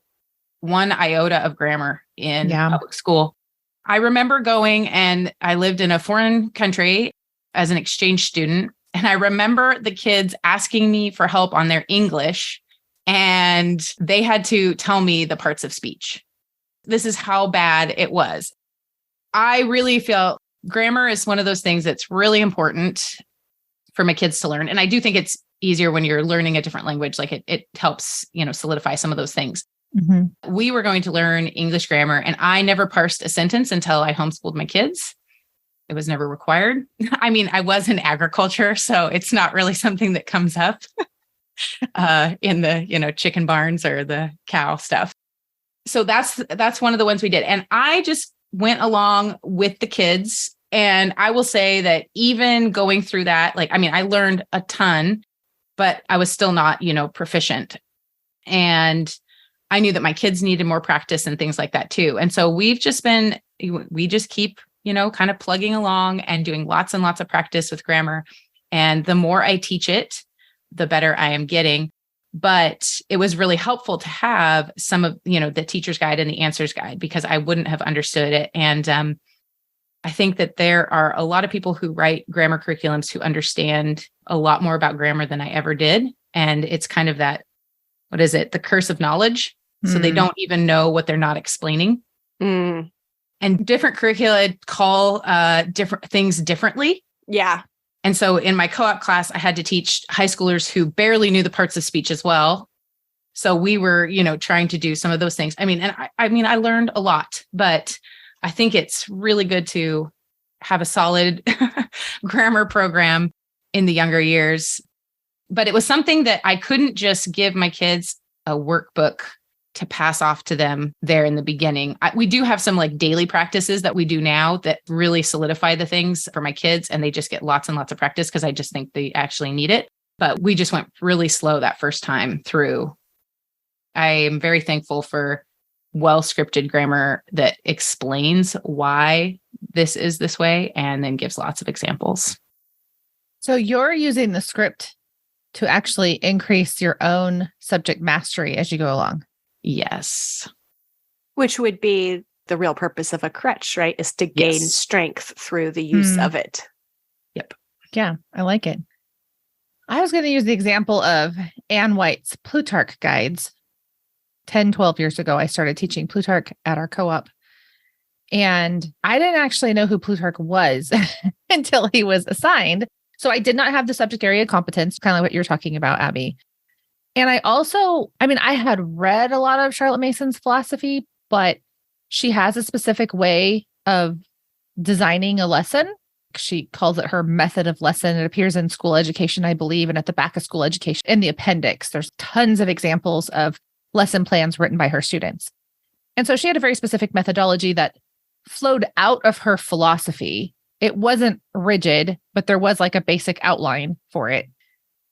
one iota of grammar in public school. I remember going, and I lived in a foreign country as an exchange student. And I remember the kids asking me for help on their English, and they had to tell me the parts of speech. This is how bad it was. I really feel grammar is one of those things that's really important for my kids to learn. And I do think it's easier when you're learning a different language. Like it helps, solidify some of those things. We were going to learn English grammar, and I never parsed a sentence until I homeschooled my kids. It was never required. I mean, I was in agriculture, so it's not really something that comes up in the, chicken barns or the cow stuff. So that's one of the ones we did. And I just went along with the kids. And I will say that even going through that, I learned a ton, but I was still not, proficient. And I knew that my kids needed more practice and things like that too. And so we just keep, kind of plugging along and doing lots and lots of practice with grammar. And the more I teach it, the better I am getting. But it was really helpful to have some of, the teacher's guide and the answers guide, because I wouldn't have understood it. And I think that there are a lot of people who write grammar curriculums who understand a lot more about grammar than I ever did. And it's kind of that, what is it? The curse of knowledge. So they don't even know what they're not explaining. And different curricula call different things differently. Yeah. And so in my co-op class, I had to teach high schoolers who barely knew the parts of speech as well. So we were, trying to do some of those things. I learned a lot, but I think it's really good to have a solid grammar program in the younger years. But it was something that I couldn't just give my kids a workbook to pass off to them there in the beginning. We do have some daily practices that we do now that really solidify the things for my kids, and they just get lots and lots of practice because I just think they actually need it. But we just went really slow that first time through. I am very thankful for well-scripted grammar that explains why this is this way and then gives lots of examples. So you're using the script to actually increase your own subject mastery as you go along. Yes. Which would be the real purpose of a crutch, right? Is to gain strength through the use of it. Yep. Yeah, I like it. I was going to use the example of Anne White's Plutarch guides. 10, 12 years ago, I started teaching Plutarch at our co-op. And I didn't actually know who Plutarch was until he was assigned. So I did not have the subject area competence, kind of like what you're talking about, Abby. And I also, I had read a lot of Charlotte Mason's philosophy, but she has a specific way of designing a lesson. She calls it her method of lesson. It appears in school education, I believe, and at the back of school education in the appendix. There's tons of examples of lesson plans written by her students. And so she had a very specific methodology that flowed out of her philosophy. It wasn't rigid, but there was a basic outline for it.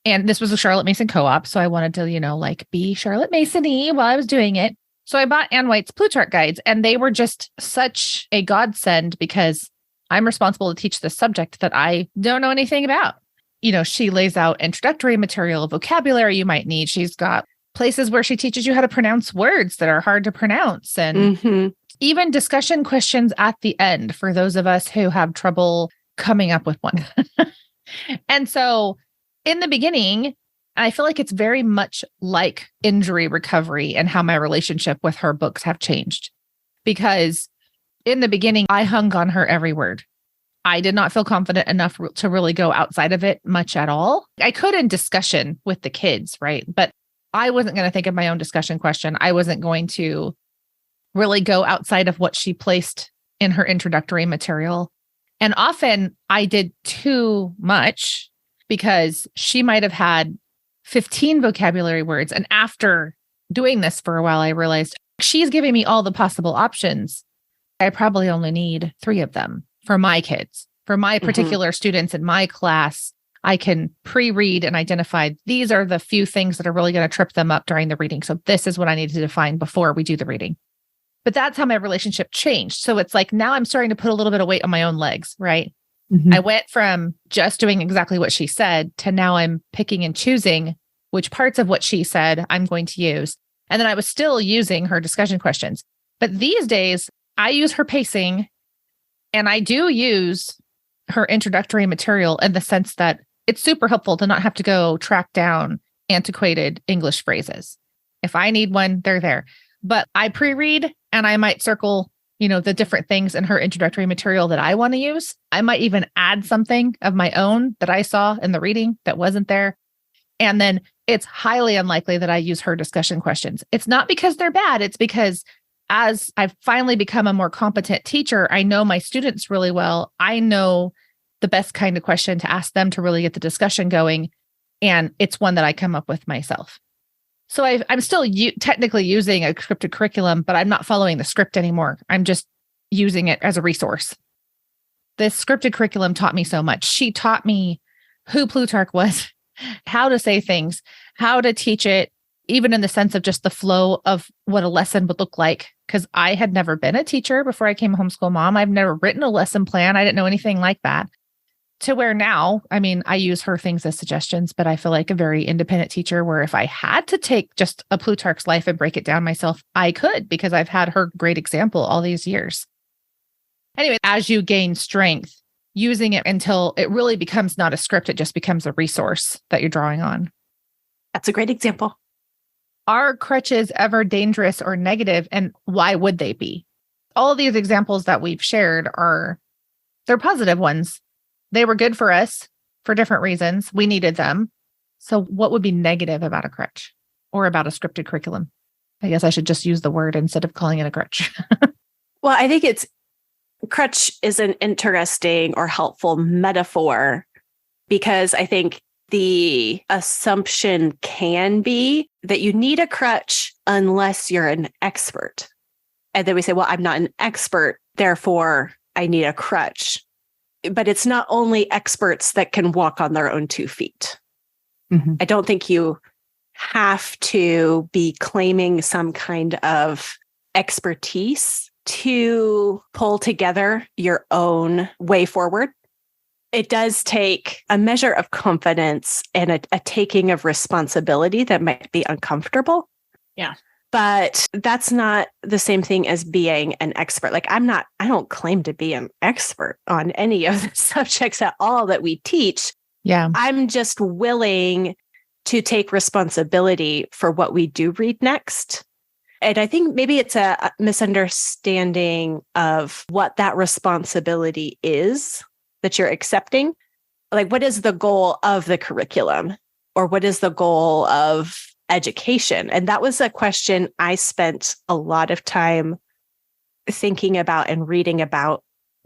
And this was a Charlotte Mason co-op. So I wanted to, be Charlotte Mason-y while I was doing it. So I bought Anne White's Plutarch guides, and they were just such a godsend because I'm responsible to teach this subject that I don't know anything about. She lays out introductory material, vocabulary you might need. She's got places where she teaches you how to pronounce words that are hard to pronounce, and even discussion questions at the end for those of us who have trouble coming up with one. And so in the beginning, I feel like it's very much like injury recovery and how my relationship with her books have changed. Because in the beginning, I hung on her every word. I did not feel confident enough to really go outside of it much at all. I could in discussion with the kids, right? But I wasn't going to think of my own discussion question. I wasn't going to really go outside of what she placed in her introductory material. And often I did too much because she might have had 15 vocabulary words. And after doing this for a while, I realized she's giving me all the possible options. I probably only need 3 of them for my kids, for my particular students in my class. I can pre-read and identify these are the few things that are really going to trip them up during the reading. So this is what I need to define before we do the reading. But that's how my relationship changed. So it's now I'm starting to put a little bit of weight on my own legs, right? I went from just doing exactly what she said to now I'm picking and choosing which parts of what she said I'm going to use. And then I was still using her discussion questions. But these days, I use her pacing, and I do use her introductory material in the sense that it's super helpful to not have to go track down antiquated English phrases. If I need one, they're there. But I pre-read, and I might circle, the different things in her introductory material that I want to use. I might even add something of my own that I saw in the reading that wasn't there. And then it's highly unlikely that I use her discussion questions. It's not because they're bad. It's because as I've finally become a more competent teacher, I know my students really well. I know the best kind of question to ask them to really get the discussion going. And it's one that I come up with myself. So I'm still technically using a scripted curriculum, but I'm not following the script anymore. I'm just using it as a resource. This scripted curriculum taught me so much. She taught me who Plutarch was, how to say things, how to teach it, even in the sense of just the flow of what a lesson would look like. Because I had never been a teacher before I came a homeschool mom. I've never written a lesson plan. I didn't know anything like that. To where now, I mean, I use her things as suggestions, but I feel like a very independent teacher where if I had to take just a Plutarch's life and break it down myself, I could, because I've had her great example all these years. Anyway, as you gain strength, using it until it really becomes not a script, it just becomes a resource that you're drawing on. That's a great example. Are crutches ever dangerous or negative, and why would they be? All of these examples that we've shared they're positive ones. They were good for us for different reasons. We needed them. So what would be negative about a crutch or about a scripted curriculum? I guess I should just use the word instead of calling it a crutch. Well, I think crutch is an interesting or helpful metaphor, because I think the assumption can be that you need a crutch unless you're an expert. And then we say, well, I'm not an expert, therefore I need a crutch. But it's not only experts that can walk on their own 2 feet. Mm-hmm. I don't think you have to be claiming some kind of expertise to pull together your own way forward. It does take a measure of confidence and a taking of responsibility that might be uncomfortable. Yeah. But that's not the same thing as being an expert. Like I don't claim to be an expert on any of the subjects at all that we teach. Yeah. I'm just willing to take responsibility for what we do read next. And I think maybe it's a misunderstanding of what that responsibility is that you're accepting. Like, what is the goal of the curriculum? Or what is the goal of education? And that was a question I spent a lot of time thinking about and reading about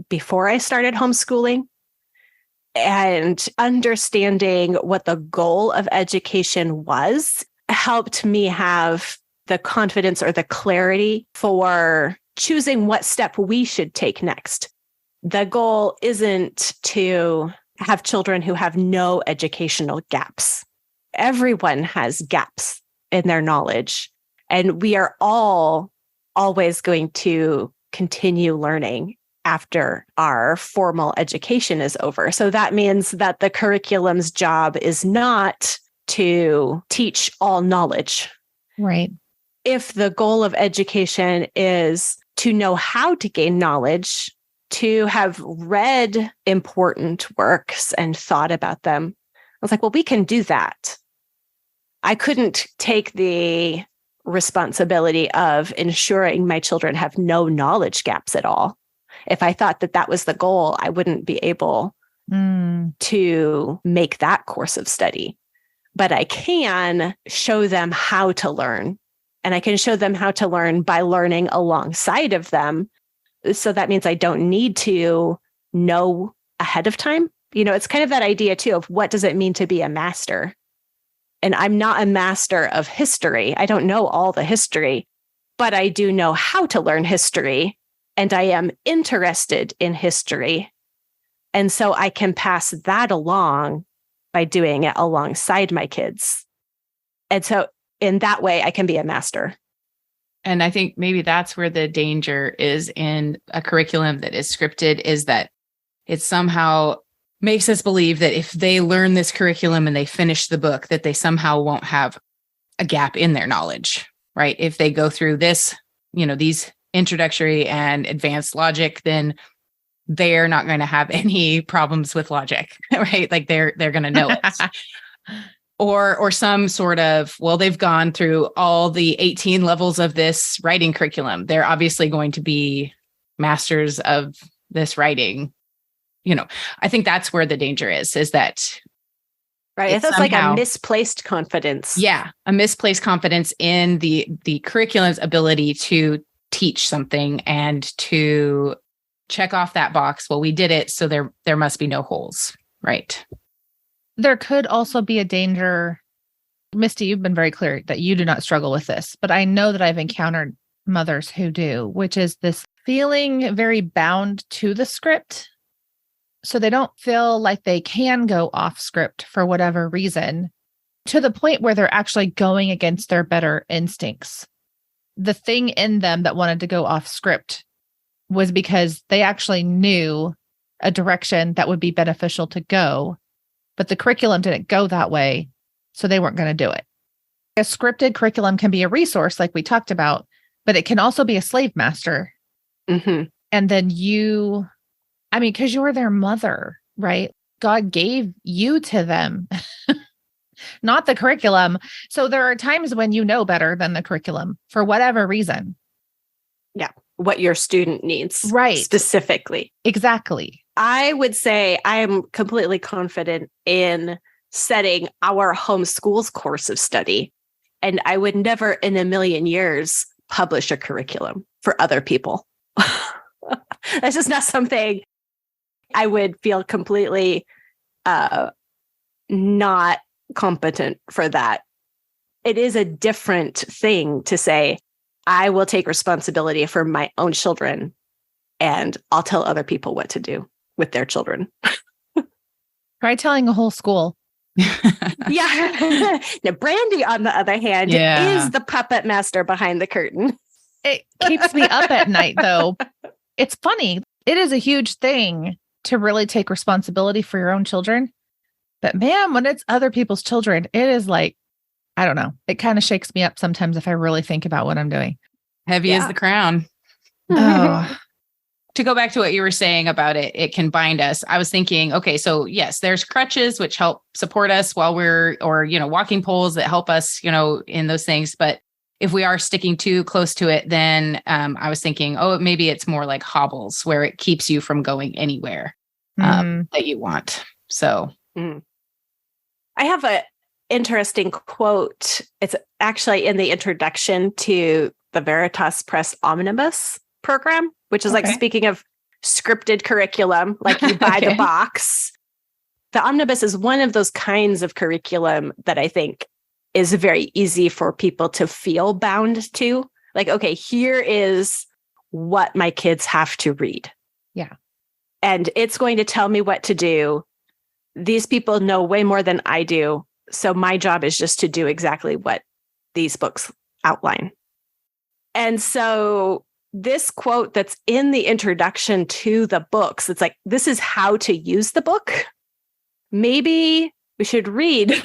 before I started homeschooling. And understanding what the goal of education was helped me have the confidence or the clarity for choosing what step we should take next. The goal isn't to have children who have no educational gaps. Everyone has gaps in their knowledge, and we are all always going to continue learning after our formal education is over. So that means that the curriculum's job is not to teach all knowledge. Right. If the goal of education is to know how to gain knowledge, to have read important works and thought about them, I was like, well, we can do that. I couldn't take the responsibility of ensuring my children have no knowledge gaps at all. If I thought that that was the goal, I wouldn't be able to make that course of study. But I can show them how to learn. And I can show them how to learn by learning alongside of them. So that means I don't need to know ahead of time. You know, it's kind of that idea too of what does it mean to be a master? And I'm not a master of history. I don't know all the history, but I do know how to learn history. And I am interested in history. And so I can pass that along by doing it alongside my kids. And so in that way, I can be a master. And I think maybe that's where the danger is in a curriculum that is scripted, is that it somehow makes us believe that if they learn this curriculum and they finish the book, that they somehow won't have a gap in their knowledge, right? If they go through this, these introductory and advanced logic, then they're not going to have any problems with logic, right? Like they're going to know it. Or some sort of, well, they've gone through all the 18 levels of this writing curriculum. They're obviously going to be masters of this writing. I think that's where the danger is that Right. It's That's like a somehow- misplaced confidence. Yeah, a misplaced confidence in the curriculum's ability to teach something and to check off that box. Well, we did it, so there must be no holes. Right. There could also be a danger. Misty, you've been very clear that you do not struggle with this, but I know that I've encountered mothers who do, which is this feeling very bound to the script. So they don't feel like they can go off script for whatever reason, to the point where they're actually going against their better instincts. The thing in them that wanted to go off script was because they actually knew a direction that would be beneficial to go, but the curriculum didn't go that way, so they weren't going to do it. A scripted curriculum can be a resource like we talked about, but it can also be a slave master. Mm-hmm. And then because you're their mother, right? God gave you to them, not the curriculum. So there are times when you know better than the curriculum for whatever reason. Yeah. What your student needs. Right. Specifically. Exactly. I would say I am completely confident in setting our homeschool's course of study. And I would never in a million years publish a curriculum for other people. That's just not something I would feel completely not competent for that. It is a different thing to say, I will take responsibility for my own children and I'll tell other people what to do with their children. Try telling a whole school. Yeah. Now, Brandy, on the other hand, is the puppet master behind the curtain. It keeps me up at night, though. It's funny. It is a huge thing to really take responsibility for your own children. But man, when it's other people's children, it is like, I don't know. It kind of shakes me up sometimes if I really think about what I'm doing. Heavy is the crown. Oh. To go back to what you were saying about it can bind us. I was thinking, okay, so yes, there's crutches, which help support us while walking poles that help us, in those things. But if we are sticking too close to it, then I was thinking, maybe it's more like hobbles where it keeps you from going anywhere that you want. So I have an interesting quote. It's actually in the introduction to the Veritas Press Omnibus program, which is like, speaking of scripted curriculum, like you buy the box. The Omnibus is one of those kinds of curriculum that I think is very easy for people to feel bound to. Like, okay, here is what my kids have to read. Yeah. And it's going to tell me what to do. These people know way more than I do. So my job is just to do exactly what these books outline. And so this quote that's in the introduction to the books, it's like, this is how to use the book. Maybe we should read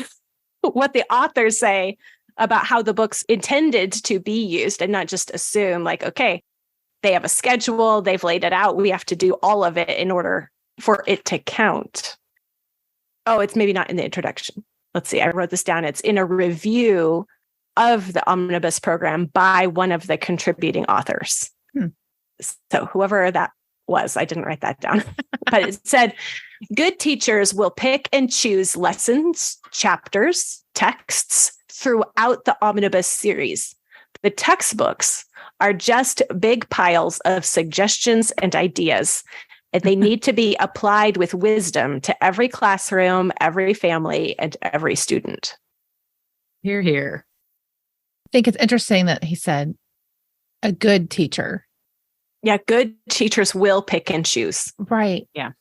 what the authors say about how the book's intended to be used and not just assume like, okay, they have a schedule, they've laid it out, we have to do all of it in order for it to count. Oh, it's maybe not in the introduction. Let's see, I wrote this down. It's in a review of the Omnibus program by one of the contributing authors. So whoever that was, I didn't write that down, but it said, good teachers will pick and choose lessons, chapters, texts throughout the Omnibus series. The textbooks are just big piles of suggestions and ideas, and they need to be applied with wisdom to every classroom, every family, and every student. Hear, hear. I think it's interesting that he said a good teacher. Yeah, good teachers will pick and choose. Right. Yeah.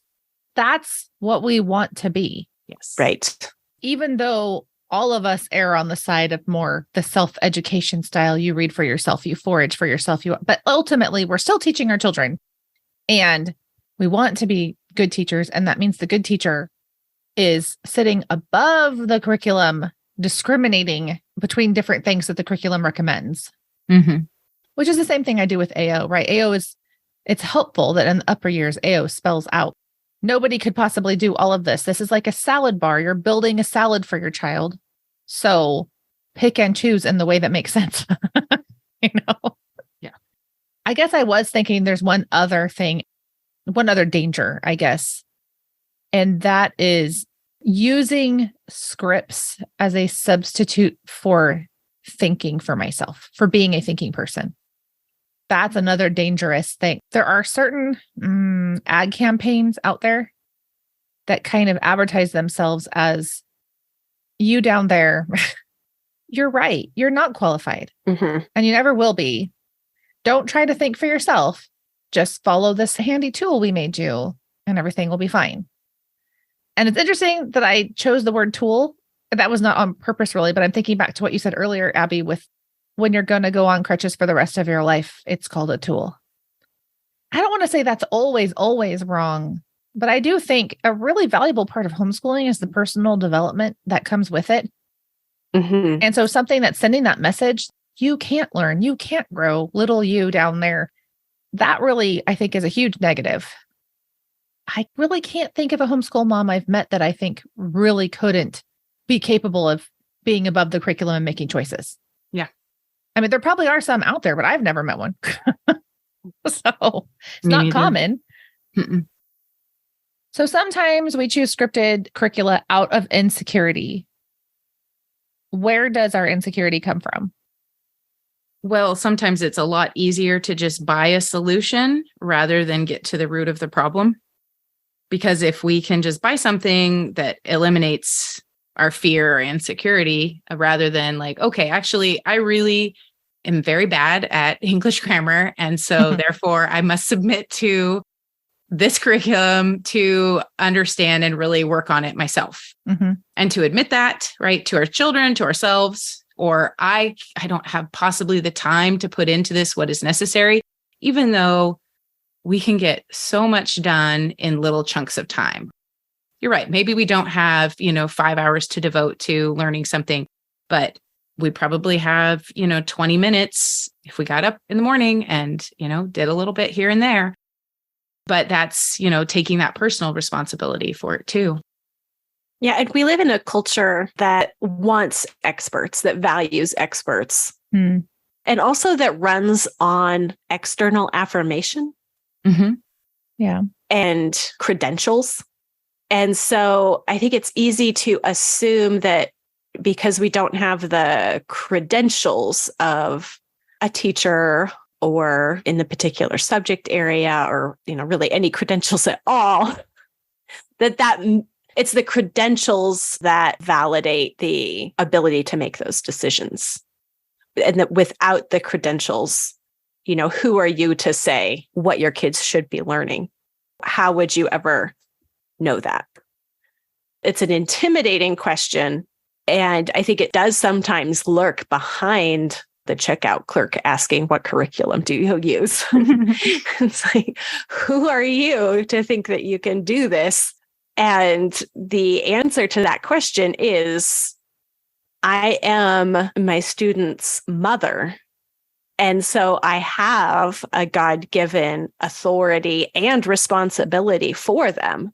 That's what we want to be. Yes. Right. Even though all of us err on the side of more the self-education style, you read for yourself, you forage for yourself, but ultimately we're still teaching our children. And we want to be good teachers. And that means the good teacher is sitting above the curriculum, discriminating between different things that the curriculum recommends. Which is the same thing I do with AO, right? AO it's helpful that in the upper years, AO spells out. Nobody could possibly do all of this. This is like a salad bar. You're building a salad for your child. So pick and choose in the way that makes sense. Yeah. I guess I was thinking there's one other danger, I guess. And that is using scripts as a substitute for thinking for myself, for being a thinking person. That's another dangerous thing. There are certain ad campaigns out there that kind of advertise themselves as, you down there, you're right. You're not qualified. Mm-hmm. And you never will be. Don't try to think for yourself. Just follow this handy tool we made you and everything will be fine. And it's interesting that I chose the word tool. That was not on purpose really, but I'm thinking back to what you said earlier, Abby, with when you're going to go on crutches for the rest of your life, it's called a tool. I don't want to say that's always wrong, but I do think a really valuable part of homeschooling is the personal development that comes with it. Mm-hmm. And so something that's sending that message, you can't learn, you can't grow, little you down there. That really, I think, is a huge negative. I really can't think of a homeschool mom I've met that I think really couldn't be capable of being above the curriculum and making choices. Yeah. I mean, there probably are some out there, but I've never met one. So it's Me not neither. common. Mm-mm. So sometimes we choose scripted curricula out of insecurity. Where does our insecurity come from? Well, sometimes it's a lot easier to just buy a solution rather than get to the root of the problem. Because if we can just buy something that eliminates our fear or insecurity, rather than like, okay, actually, I really am very bad at English grammar. And so therefore I must submit to this curriculum to understand and really work on it myself. Mm-hmm. And to admit that, right, to our children, to ourselves, or I don't have possibly the time to put into this what is necessary, even though we can get so much done in little chunks of time. You're right. Maybe we don't have, 5 hours to devote to learning something, but we probably have, 20 minutes if we got up in the morning and, did a little bit here and there. But that's, taking that personal responsibility for it too. Yeah. And we live in a culture that wants experts, that values experts, and also that runs on external affirmation. Mm-hmm. Yeah. And credentials. And so I think it's easy to assume that because we don't have the credentials of a teacher or in the particular subject area or, really any credentials at all, that it's the credentials that validate the ability to make those decisions. And that without the credentials, who are you to say what your kids should be learning? How would you ever know that? It's an intimidating question. And I think it does sometimes lurk behind the checkout clerk asking, what curriculum do you use? It's like, who are you to think that you can do this? And the answer to that question is, I am my student's mother. And so I have a God-given authority and responsibility for them.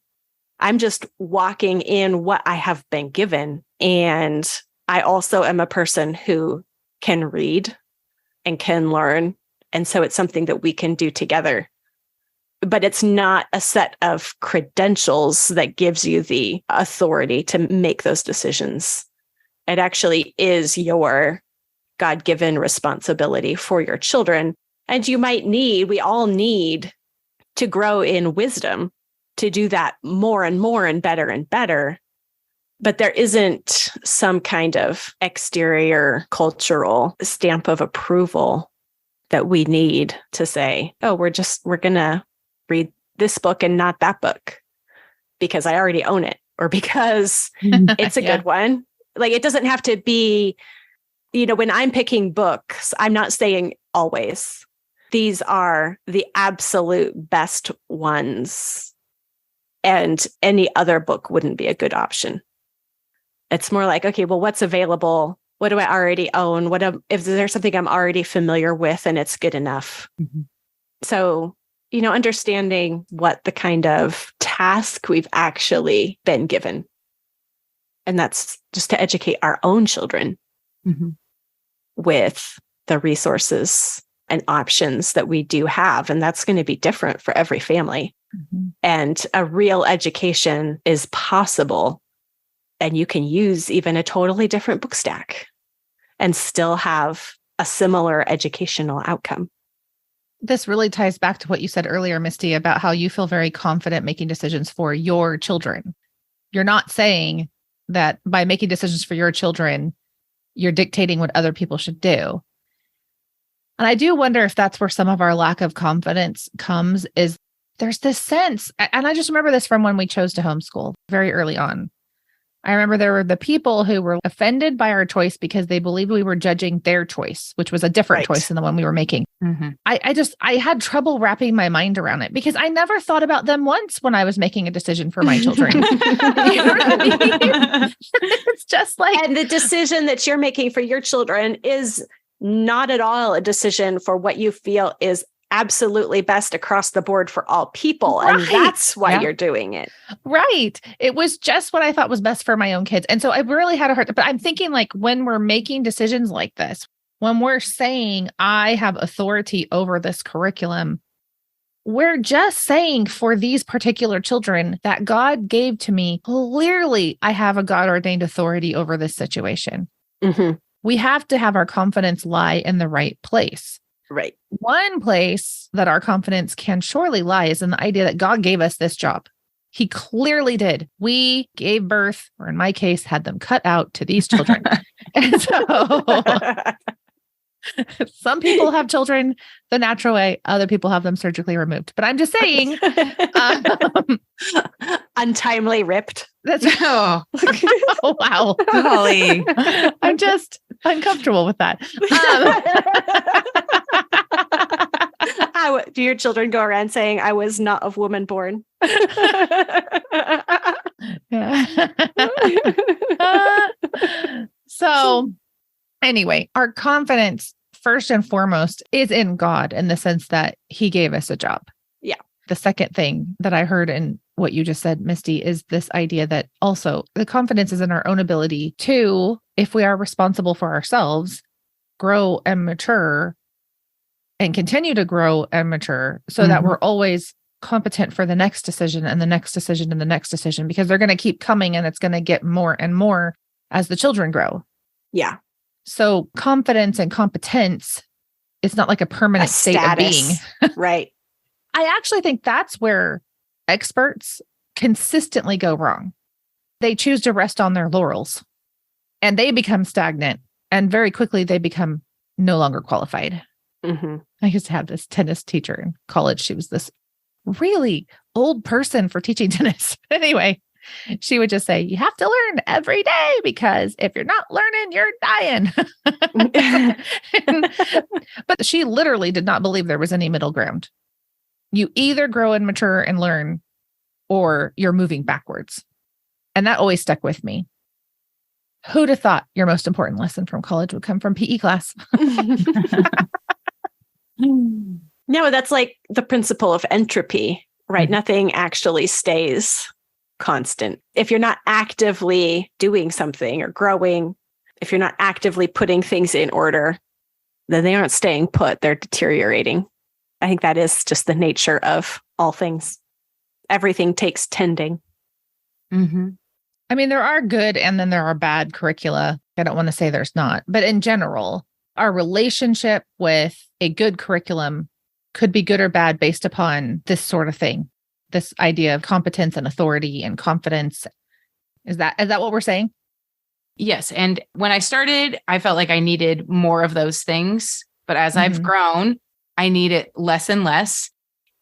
I'm just walking in what I have been given. And I also am a person who can read and can learn. And so it's something that we can do together. But it's not a set of credentials that gives you the authority to make those decisions. It actually is your God-given responsibility for your children. And we all need to grow in wisdom to do that more and more and better. But there isn't some kind of exterior cultural stamp of approval that we need to say, oh, we're going to read this book and not that book because I already own it or because it's a good one. Like, it doesn't have to be, when I'm picking books, I'm not saying always. These are the absolute best ones. And any other book wouldn't be a good option. It's more like, okay, well, what's available? What do I already own? If there's something I'm already familiar with and it's good enough? Mm-hmm. So, understanding what the kind of task we've actually been given. And that's just to educate our own children with the resources and options that we do have. And that's going to be different for every family. Mm-hmm. And a real education is possible And you can use even a totally different book stack and still have a similar educational outcome. This really ties back to what you said earlier, Misty, about how you feel very confident making decisions for your children. You're not saying that by making decisions for your children, you're dictating what other people should do. And I do wonder if that's where some of our lack of confidence comes, is there's this sense, and I just remember this from when we chose to homeschool very early on. I remember there were the people who were offended by our choice because they believed we were judging their choice, which was a different choice than the one we were making. Mm-hmm. I had trouble wrapping my mind around it because I never thought about them once when I was making a decision for my children. You know what I mean? It's just like, and the decision that you're making for your children is not at all a decision for what you feel is absolutely best across the board for all people. Right. And that's why you're doing it. Right. It was just what I thought was best for my own kids. And so I really had a hard time. But I'm thinking, like, when we're making decisions like this, when we're saying I have authority over this curriculum, we're just saying for these particular children that God gave to me, clearly I have a God ordained authority over this situation. Mm-hmm. We have to have our confidence lie in the right place. Right. One place that our confidence can surely lie is in the idea that God gave us this job. He clearly did. We gave birth, or in my case, had them cut out to these children. And so some people have children the natural way. Other people have them surgically removed. But I'm just saying. Untimely ripped. That's Oh, oh, wow. Holly. I'm just uncomfortable with that. Do your children go around saying, I was not of woman born? So anyway, our confidence, first and foremost, is in God in the sense that he gave us a job. Yeah. The second thing that I heard in what you just said, Misty, is this idea that also the confidence is in our own ability to, if we are responsible for ourselves, grow and mature and continue to grow and mature so that we're always competent for the next decision and the next decision and the next decision, because they're going to keep coming and it's going to get more and more as the children grow. Yeah. So confidence and competence is not like a permanent state of being. Right. I actually think that's where experts consistently go wrong. They choose to rest on their laurels and they become stagnant, and very quickly they become no longer qualified. Mm-hmm. I used to have this tennis teacher in college. She was this really old person for teaching tennis. Anyway, she would just say, you have to learn every day because if you're not learning, you're dying. But she literally did not believe there was any middle ground. You either grow and mature and learn, or you're moving backwards. And that always stuck with me. Who'd have thought your most important lesson from college would come from PE class? No, that's like the principle of entropy, right? Mm-hmm. Nothing actually stays constant. If you're not actively doing something or growing, if you're not actively putting things in order, then they aren't staying put, they're deteriorating. I think that is just the nature of all things. Everything takes tending. Mm-hmm. I mean, there are good and then there are bad curricula. I don't want to say there's not, but in general, our relationship with a good curriculum could be good or bad based upon this sort of thing. This idea of competence and authority and confidence. Is that what we're saying? Yes. And when I started, I felt like I needed more of those things. But as I've grown, I need it less and less.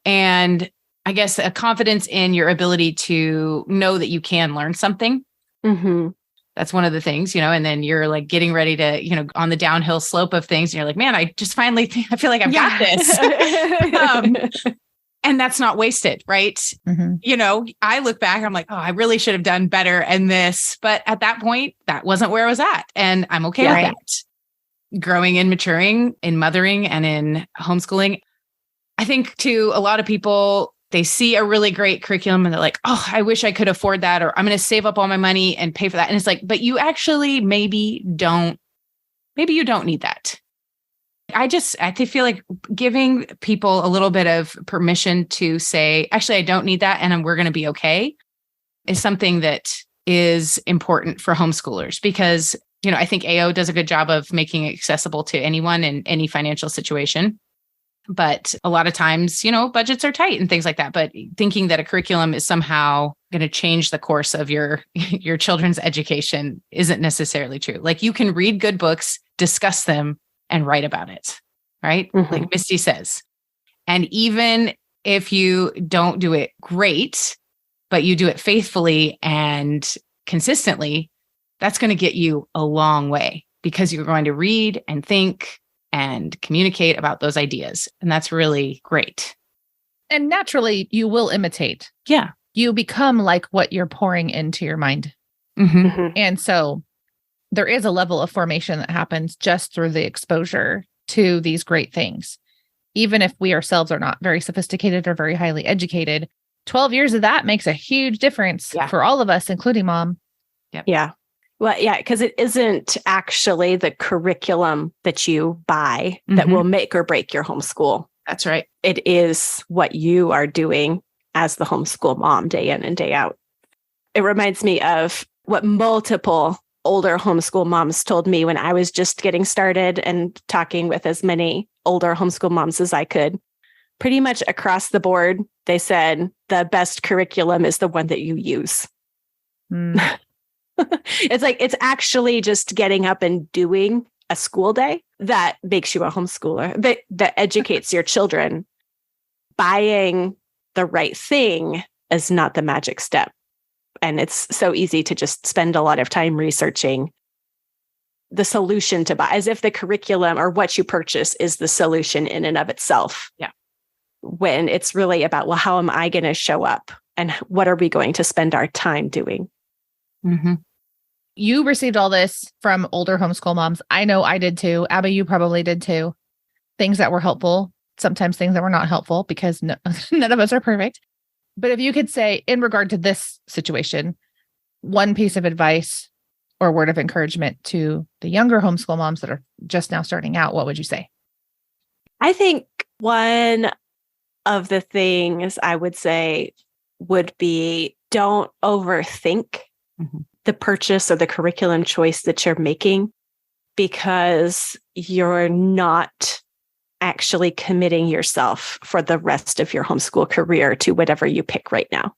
And I guess a confidence in your ability to know that you can learn something. Mm-hmm. That's one of the things, and then you're like getting ready to, on the downhill slope of things. And you're like, man, I just finally I feel like I've got this. And that's not wasted, right? Mm-hmm. I look back, I'm like, oh, I really should have done better in this. But at that point, that wasn't where I was at. And I'm okay with that. Growing and maturing in mothering and in homeschooling. I think to a lot of people, they see a really great curriculum and they're like, oh, I wish I could afford that, or I'm going to save up all my money and pay for that. And it's like, but you actually maybe you don't need that. I feel like giving people a little bit of permission to say, actually, I don't need that. And we're going to be okay is something that is important for homeschoolers because, I think AO does a good job of making it accessible to anyone in any financial situation. But a lot of times, budgets are tight and things like that. But thinking that a curriculum is somehow going to change the course of your children's education isn't necessarily true. Like you can read good books, discuss them, and write about it, right? Mm-hmm. Like Misty says. And even if you don't do it great, but you do it faithfully and consistently, that's going to get you a long way because you're going to read and think and communicate about those ideas. And that's really great. And naturally, you will imitate. Yeah. You become like what you're pouring into your mind. Mm-hmm. Mm-hmm. And so there is a level of formation that happens just through the exposure to these great things. Even if we ourselves are not very sophisticated or very highly educated, 12 years of that makes a huge difference for all of us, including mom. Yep. Yeah. Well, yeah, because it isn't actually the curriculum that you buy that will make or break your homeschool. That's right. It is what you are doing as the homeschool mom day in and day out. It reminds me of what multiple older homeschool moms told me when I was just getting started and talking with as many older homeschool moms as I could. Pretty much across the board, they said the best curriculum is the one that you use. It's like, it's actually just getting up and doing a school day that makes you a homeschooler, that educates your children. Buying the right thing is not the magic step. And it's so easy to just spend a lot of time researching the solution to buy, as if the curriculum or what you purchase is the solution in and of itself. Yeah. When it's really about, well, how am I going to show up? And what are we going to spend our time doing? Mm-hmm. You received all this from older homeschool moms. I know I did too. Abby, you probably did too. Things that were helpful, sometimes things that were not helpful because none of us are perfect. But if you could say, in regard to this situation, one piece of advice or word of encouragement to the younger homeschool moms that are just now starting out, what would you say? I think one of the things I would say would be, don't overthink the purchase or the curriculum choice that you're making, because you're not actually committing yourself for the rest of your homeschool career to whatever you pick right now.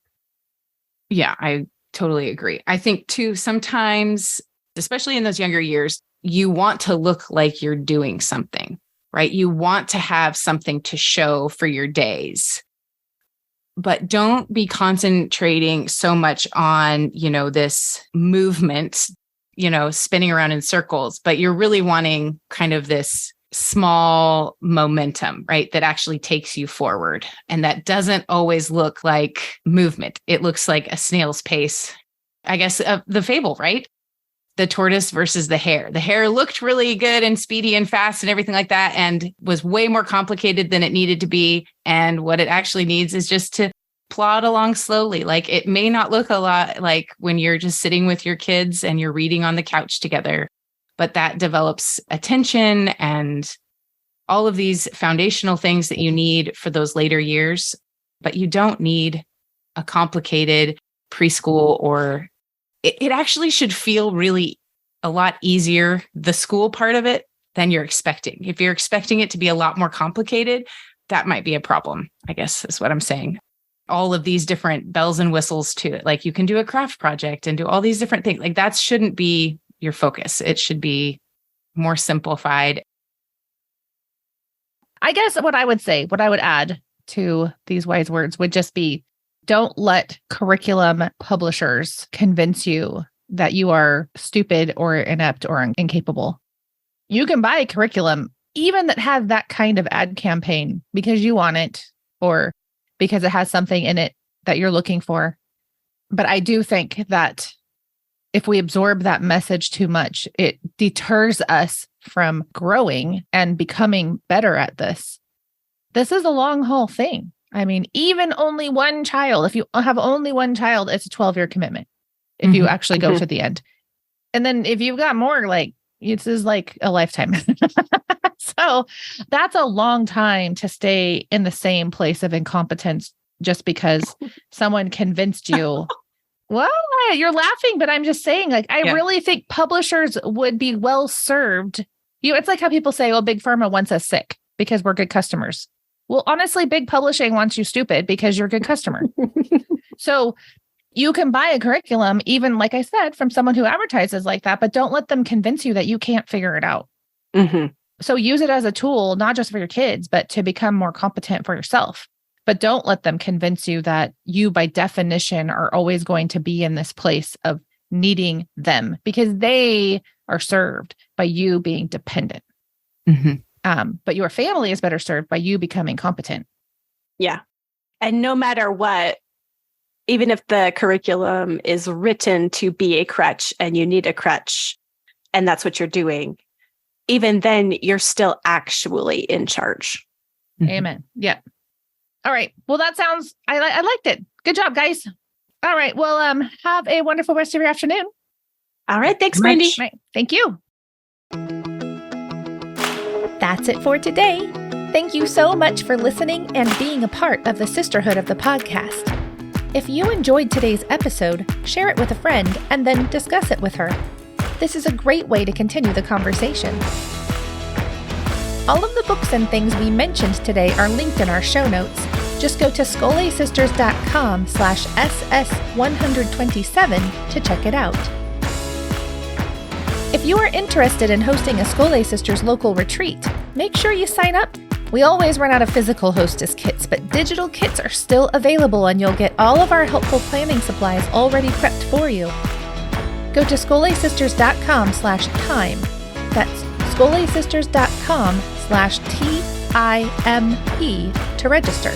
Yeah, I totally agree. I think too, sometimes, especially in those younger years, you want to look like you're doing something, right? You want to have something to show for your days. But don't be concentrating so much on, this movement, spinning around in circles, but you're really wanting kind of this small momentum, right? That actually takes you forward. And that doesn't always look like movement. It looks like a snail's pace, I guess, the fable, right? The tortoise versus the hare. The hare looked really good and speedy and fast and everything like that, and was way more complicated than it needed to be. And what it actually needs is just to plod along slowly. Like, it may not look a lot like when you're just sitting with your kids and you're reading on the couch together, but that develops attention and all of these foundational things that you need for those later years. But you don't need a complicated preschool, or it actually should feel really a lot easier, the school part of it, than you're expecting. If you're expecting it to be a lot more complicated, that might be a problem, I guess is what I'm saying. All of these different bells and whistles to it. Like, you can do a craft project and do all these different things. Like, that shouldn't be your focus. It should be more simplified. I guess what I would say, what I would add to these wise words would just be, don't let curriculum publishers convince you that you are stupid or inept or incapable. You can buy a curriculum, even that has that kind of ad campaign, because you want it or because it has something in it that you're looking for. But I do think that if we absorb that message too much, it deters us from growing and becoming better at this. This is a long haul thing. I mean, even only one child, if you have only one child, it's a 12-year commitment if you actually go to the end. And then if you've got more, like, this is like a lifetime. So that's a long time to stay in the same place of incompetence just because someone convinced you Well, you're laughing, but I'm just saying, like, I Yeah. really think publishers would be well served. It's like how people say, oh, Big Pharma wants us sick because we're good customers. Well, honestly, big publishing wants you stupid because you're a good customer. So you can buy a curriculum, even like I said, from someone who advertises like that, but don't let them convince you that you can't figure it out. Mm-hmm. So use it as a tool, not just for your kids, but to become more competent for yourself. But don't let them convince you that you, by definition, are always going to be in this place of needing them because they are served by you being dependent. Mm-hmm. But your family is better served by you becoming competent. Yeah. And no matter what, even if the curriculum is written to be a crutch and you need a crutch, and that's what you're doing, even then you're still actually in charge. Mm-hmm. Amen. Yeah. All right. Well, that sounds, I liked it. Good job, guys. All right. Well, have a wonderful rest of your afternoon. All right. Thanks, Much. Brandy. Right. Thank you. That's it for today. Thank you so much for listening and being a part of the sisterhood of the podcast. If you enjoyed today's episode, share it with a friend and then discuss it with her. This is a great way to continue the conversation. All of the books and things we mentioned today are linked in our show notes. Just go to scolesisters.com/SS127 to check it out. If you are interested in hosting a Scole Sisters local retreat, make sure you sign up. We always run out of physical hostess kits, but digital kits are still available and you'll get all of our helpful planning supplies already prepped for you. Go to scolesisters.com/time. That's scolesisters.com/TIME to register.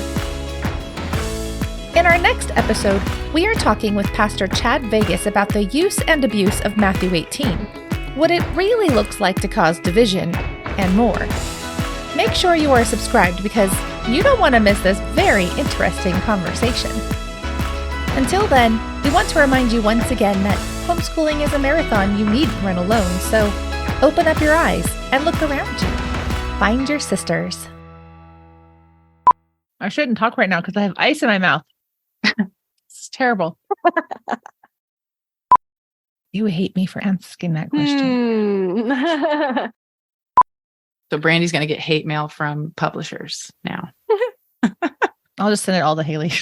In our next episode, we are talking with Pastor Chad Vegas about the use and abuse of Matthew 18, what it really looks like to cause division, and more. Make sure you are subscribed because you don't want to miss this very interesting conversation. Until then, we want to remind you once again that homeschooling is a marathon you needn't run alone, so open up your eyes and look around you. Find your sisters. I shouldn't talk right now because I have ice in my mouth. It's terrible. You hate me for asking that question. So Brandy's going to get hate mail from publishers now. I'll just send it all to Haley.